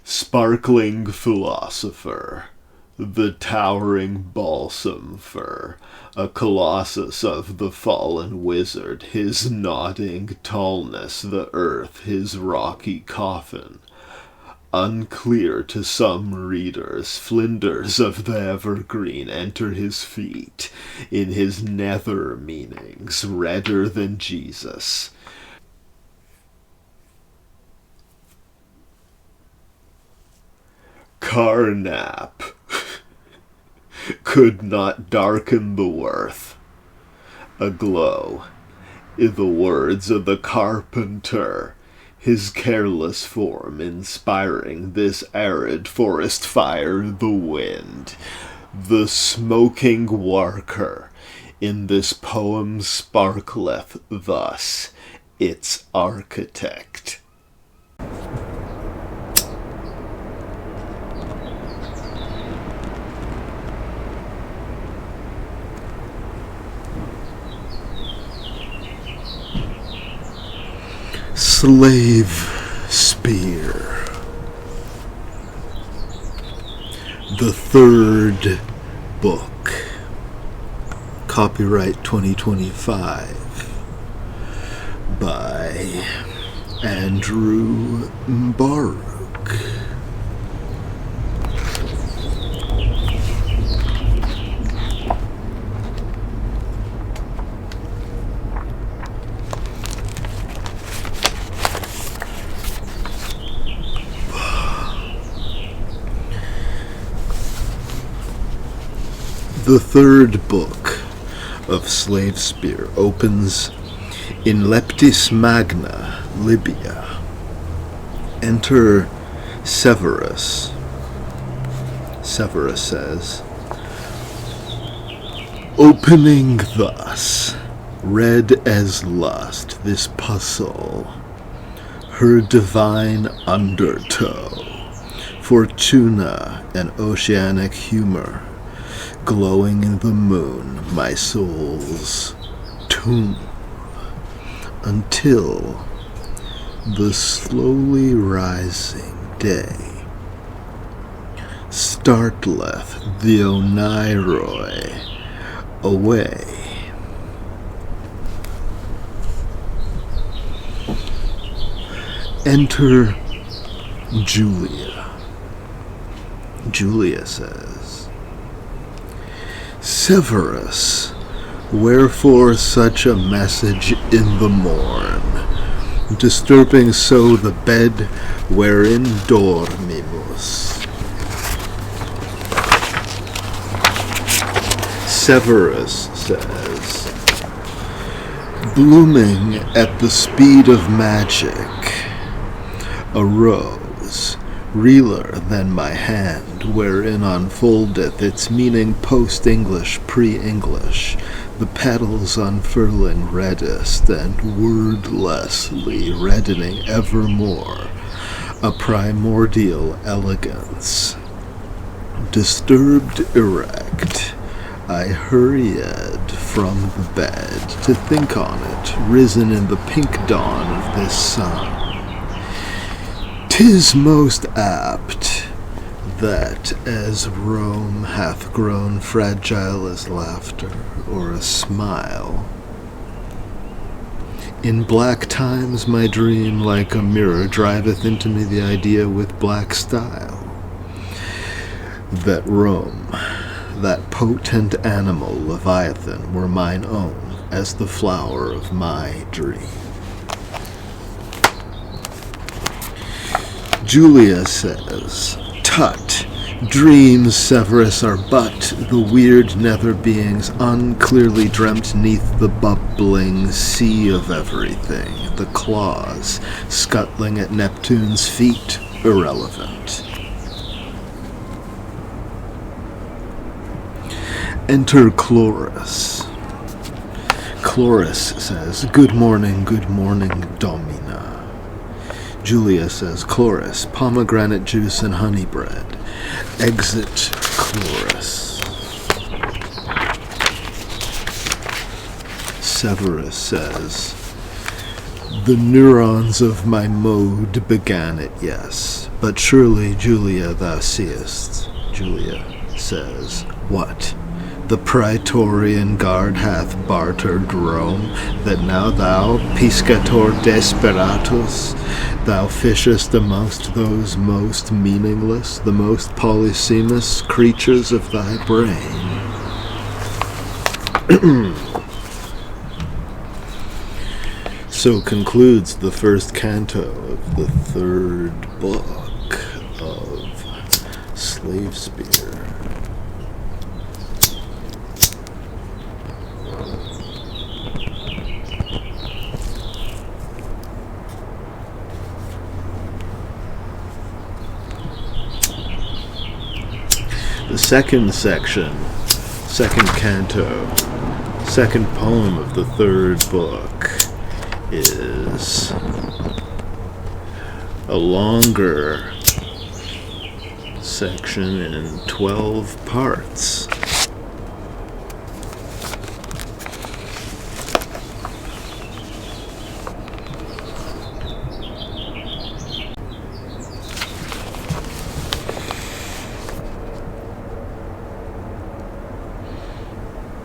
Sparkling philosopher, the towering balsam fir, a colossus of the fallen wizard, his nodding tallness the earth, his rocky coffin. Unclear to some readers, flinders of the evergreen enter his feet, in his nether meanings, redder than Jesus. Carnap could not darken the worth. Aglow, in the words of the carpenter, his careless form inspiring this arid forest fire, the wind, the smoking worker, in this poem sparkleth thus its architect. Slavespeare, the third book, copyright 2025, by Andrew Baruch. The third book of Slavespeare opens in Leptis Magna, Libya. Enter Severus. Severus says, opening thus, red as lust, this puzzle, her divine undertow, Fortuna and oceanic humor, glowing in the moon, my soul's tomb, until the slowly rising day startleth the Oneiroi away. Enter Julia. Julia says, Severus, wherefore such a message in the morn, disturbing so the bed wherein dormimus? Severus says, blooming at the speed of magic, arose, realer than my hand, wherein unfoldeth its meaning post-English, pre-English, the petals unfurling reddest, and wordlessly reddening evermore, a primordial elegance. Disturbed erect, I hurried from the bed to think on it, risen in the pink dawn of this sun. 'Tis most apt that as Rome hath grown fragile as laughter or a smile, in black times my dream like a mirror driveth into me the idea with black style, that Rome, that potent animal Leviathan, were mine own as the flower of my dream. Julia says, Tut, dreams, Severus, are but the weird nether beings unclearly dreamt neath the bubbling sea of everything, the claws scuttling at Neptune's feet, irrelevant. Enter Chloris. Chloris says, Good morning, Domina. Julia says, Chloris, pomegranate juice and honey bread. Exit Chloris. Severus says, The neurons of my mode began it, yes, but surely, Julia, thou seest. Julia says, What? The Praetorian Guard hath bartered Rome, that now thou, piscator desperatus, thou fishest amongst those most meaningless, the most polysemous creatures of thy brain. So concludes the first canto of the third book of Slavespeare. The second section, second canto, second poem of the third book is a longer section in 12 parts.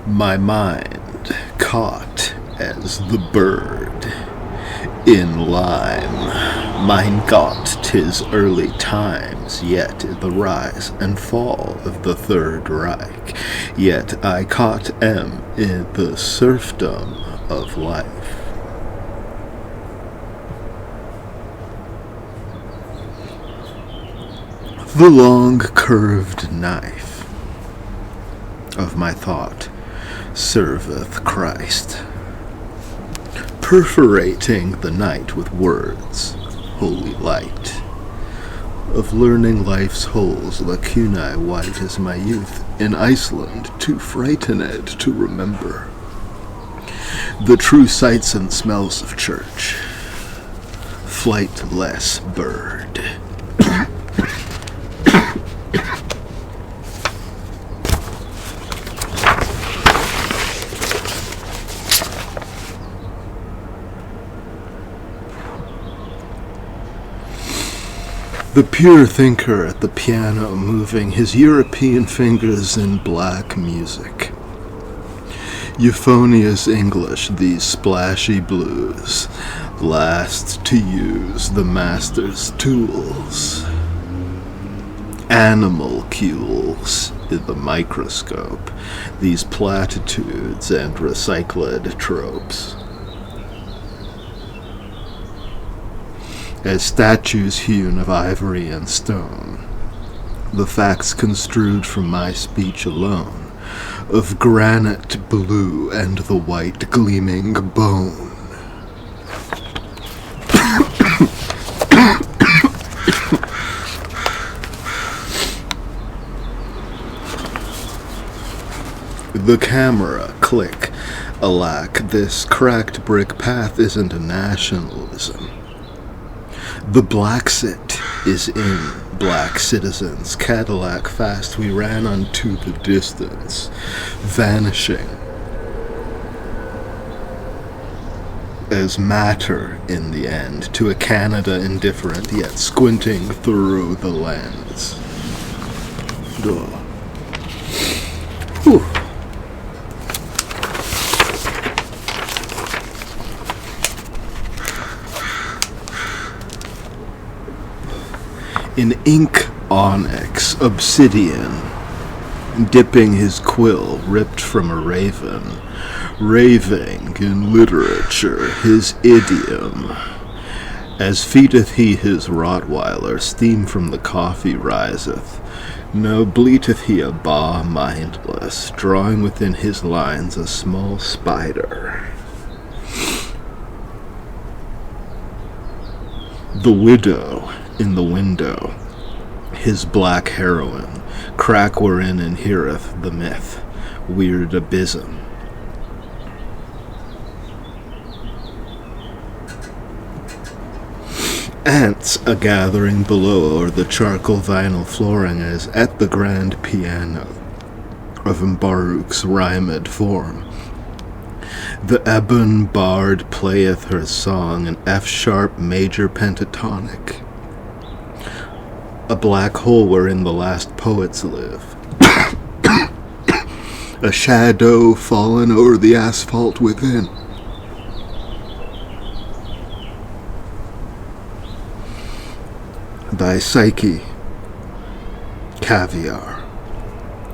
My mind caught as the bird in lime. Mein Gott, 'tis early times, yet the rise and fall of the Third Reich. Yet I caught am in the serfdom of life. The long curved knife of my thought serveth Christ, perforating the night with words, holy light, of learning life's holes, lacunae white as my youth in Iceland, too frightened to remember the true sights and smells of church, flightless bird. The pure thinker at the piano moving his European fingers in black music. Euphonious English, these splashy blues, last to use the master's tools. Animalcules in the microscope, these platitudes and recycled tropes. As statues hewn of ivory and stone, the facts construed from my speech alone, of granite blue and the white gleaming bone. The camera, click. Alack, this cracked brick path isn't a nationalism. The Blacksit is in black citizens. Cadillac fast we ran unto the distance, vanishing as matter in the end, to a Canada indifferent, yet squinting through the lens. Duh. Whew. In ink onyx, obsidian, dipping his quill ripped from a raven, raving in literature his idiom. As feedeth he his Rottweiler, steam from the coffee riseth. No bleateth he a baw mindless, drawing within his lines a small spider. The widow in the window, his black heroine, crack wherein inhereth the myth, weird abysm. Ants a-gathering below o'er the charcoal vinyl flooring as at the grand piano of Baruch's rhymed form. The ebon bard playeth her song in F-sharp major pentatonic, a black hole wherein the last poets live, a shadow fallen o'er the asphalt within. Thy psyche, caviar,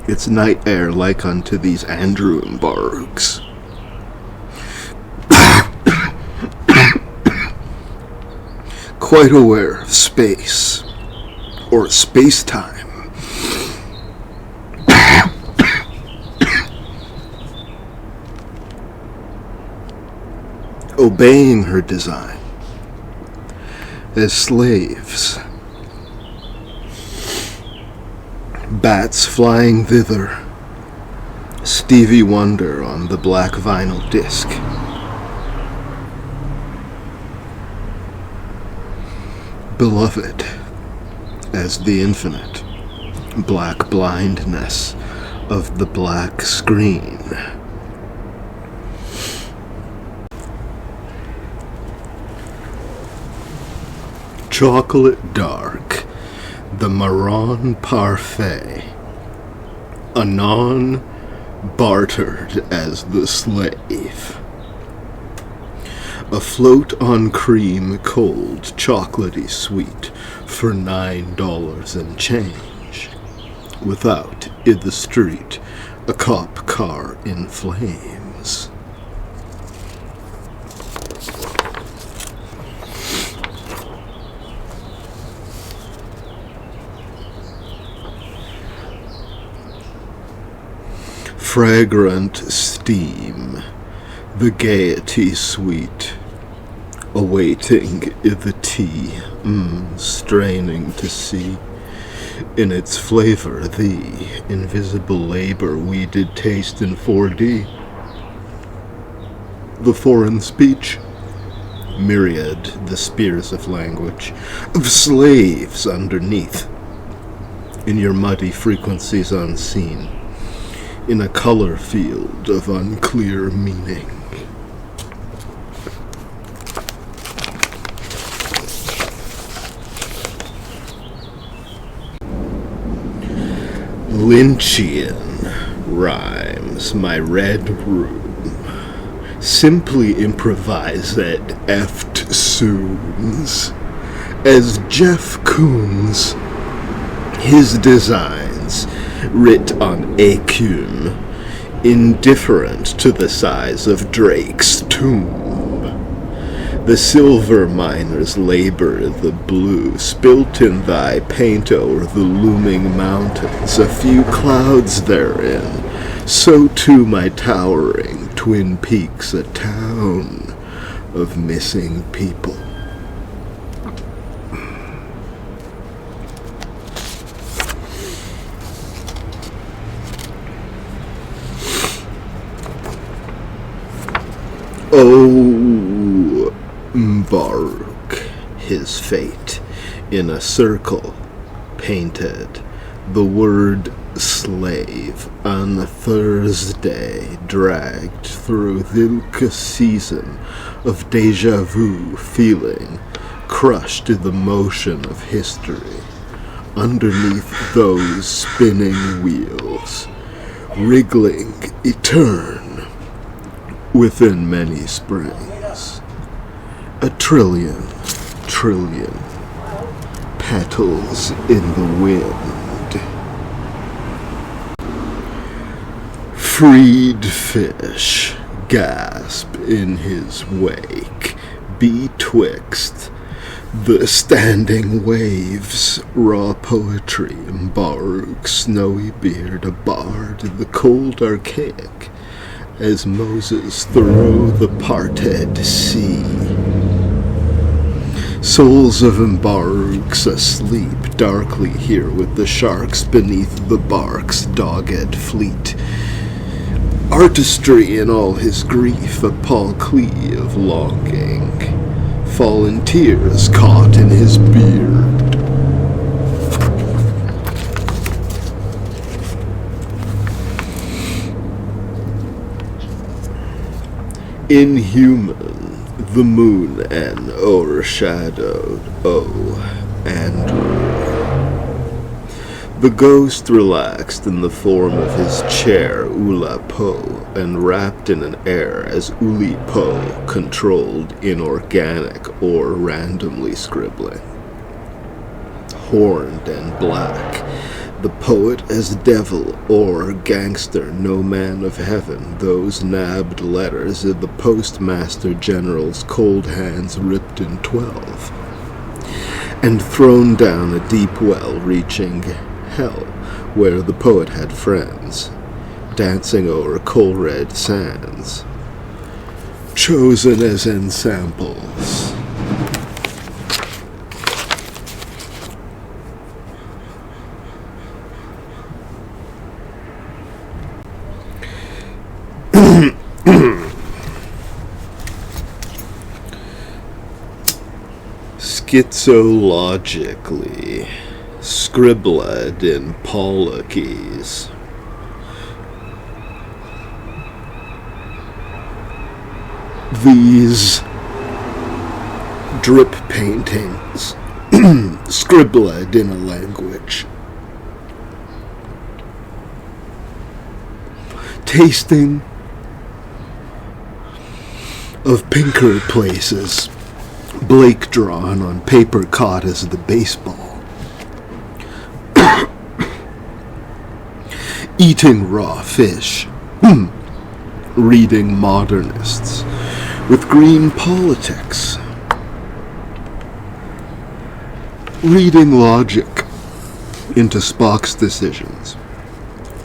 its night air like unto these Andrew and Baruchs. Quite aware of space, or space-time. Obeying her design, as slaves, bats flying thither, Stevie Wonder on the black vinyl disc. Beloved as the infinite black blindness of the black screen. Chocolate dark, the marron parfait, anon bartered as the slave. Afloat on cream, cold, chocolatey sweet, for $9 and change. Without, in the street, a cop car in flames. Fragrant steam, the gaiety sweet, awaiting the tea, straining to see in its flavor the invisible labor we did taste in 4D. The foreign speech, myriad the spears of language, of slaves underneath, in your muddy frequencies unseen, in a color field of unclear meaning. Lynchian rhymes my red room. Simply improvise at eftsoons. As Jeff Koons, his designs, writ on acume, indifferent to the size of Drake's tomb. The silver miners labor the blue, spilt in thy paint o'er the looming mountains, a few clouds therein, so too my towering Twin Peaks, a town of missing people. Oh, Baruch, his fate, in a circle painted, the word slave on Thursday dragged through Vilka season of deja vu feeling, crushed in the motion of history, underneath those spinning wheels, wriggling etern within many springs. A trillion petals in the wind. Freed fish gasp in his wake betwixt the standing waves. Raw poetry in Baruch's snowy beard, a bard in the cold archaic as Moses through the parted sea. Souls of Baruch's asleep darkly here with the sharks beneath the bark's dogged fleet. Artistry in all his grief, a Paul Klee of longing, fallen tears caught in his beard. Inhuman, the moon and o'ershadowed, Andrew. The ghost relaxed in the form of his chair, Ula Po, and wrapped in an air as Uli Po controlled inorganic or randomly scribbling. Horned and black, the poet as devil or gangster, no man of heaven, those nabbed letters in the postmaster general's cold hands ripped in 12, and thrown down a deep well reaching hell, where the poet had friends, dancing over coal-red sands, chosen as ensamples. Schizologically, scribbled in Pollockys. These drip paintings, scribbled in a language, tasting of pinker places, Blake drawn on paper caught as the baseball. Eating raw fish. Reading modernists with green politics. Reading logic into Spock's decisions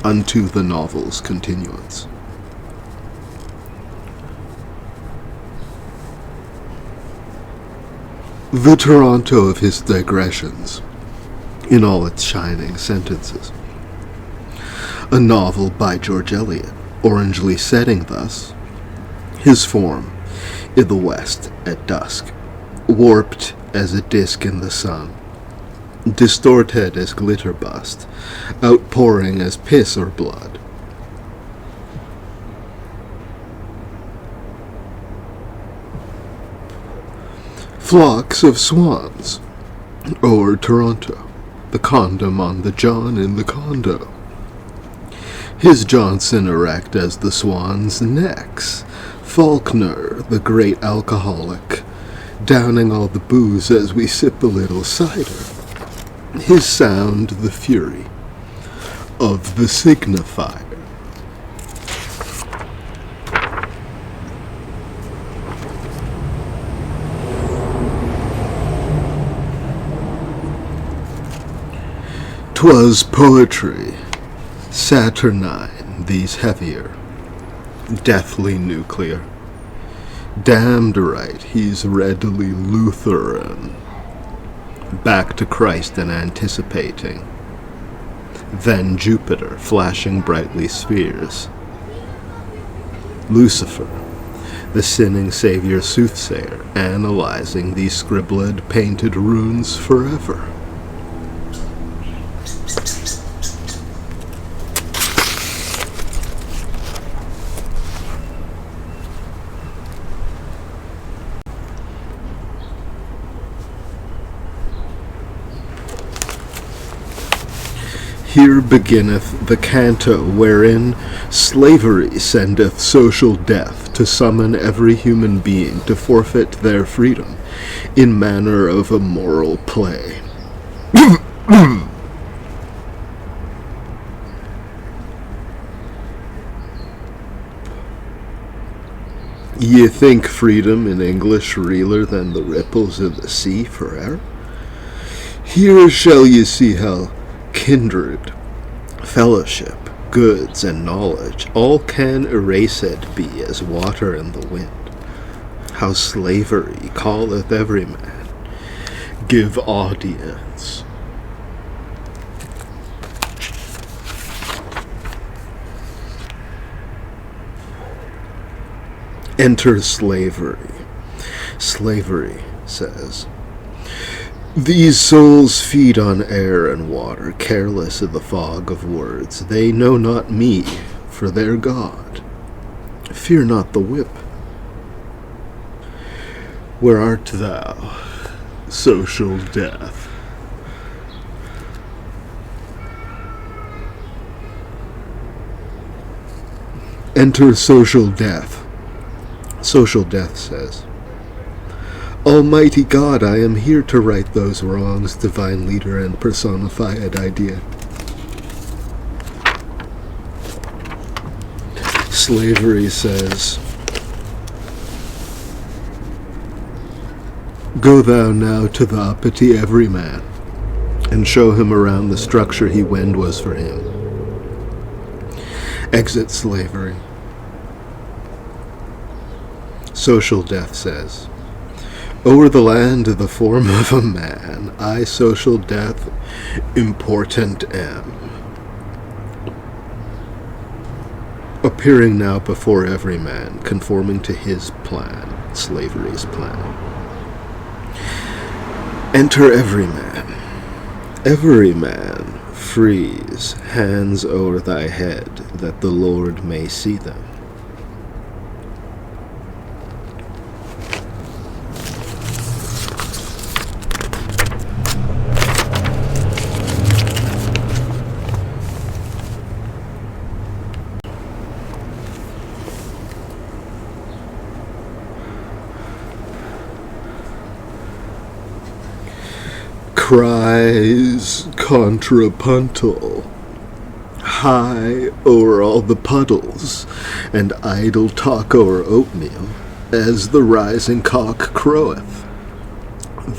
unto the novel's continuance. The Toronto of his digressions, in all its shining sentences. A novel by George Eliot, orangely setting thus his form in the west at dusk, warped as a disk in the sun, distorted as glitter bust, outpouring as piss or blood. Flocks of swans over Toronto, the condom on the John in the condo. his Johnson erect as the swan's necks. Faulkner, the great alcoholic, downing all the booze as we sip a little cider. His sound the fury of the signifier. 'Twas poetry, saturnine, these heavier, deathly nuclear. Damned right, he's readily Lutheran, back to Christ and anticipating. Then Jupiter, flashing brightly spheres. Lucifer, the sinning savior soothsayer, analyzing these scribbled, painted runes forever. Here beginneth the canto wherein slavery sendeth social death to summon every human being to forfeit their freedom in manner of a moral play. Ye think freedom in English realer than the ripples of the sea forever? Here shall ye see how kindred, fellowship, goods, and knowledge all can erased be as water in the wind. How slavery calleth every man, give audience. Enter slavery. Slavery says, these souls feed on air and water, careless of the fog of words. They know not me for their God. Fear not the whip. Where art thou, social death? Enter social death. Social death says, Almighty God, I am here to right those wrongs, divine leader and personified idea. Slavery says, go thou now to the uppity everyman, and show him around the structure he wend was for him. Exit slavery. Social death says, o'er the land of the form of a man, I social death important am. Appearing now before every man, conforming to his plan, slavery's plan. Enter every man. Every man, freeze, hands o'er thy head, that the Lord may see them. Cries contrapuntal, high o'er all the puddles, and idle talk o'er oatmeal, as the rising cock croweth.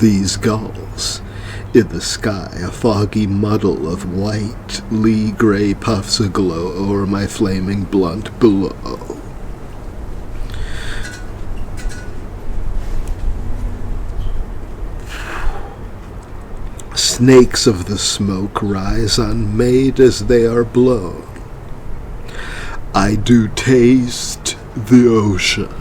These gulls, in the sky a foggy muddle of white, lee-grey puffs aglow o'er my flaming blunt below. Snakes of the smoke rise unmade as they are blown. I do taste the ocean.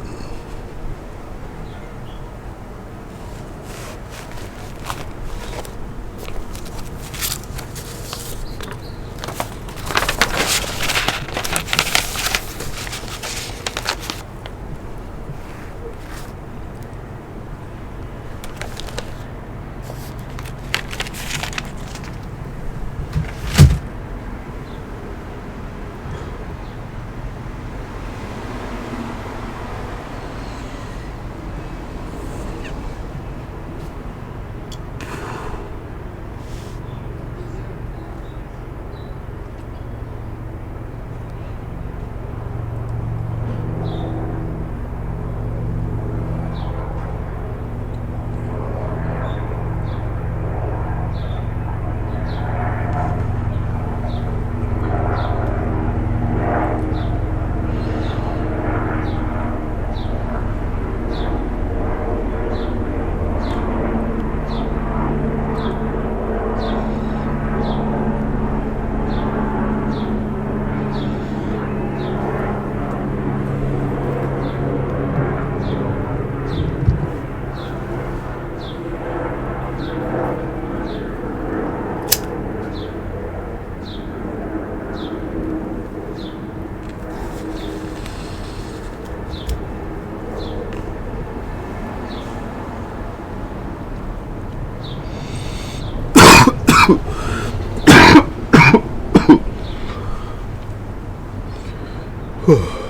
Whew.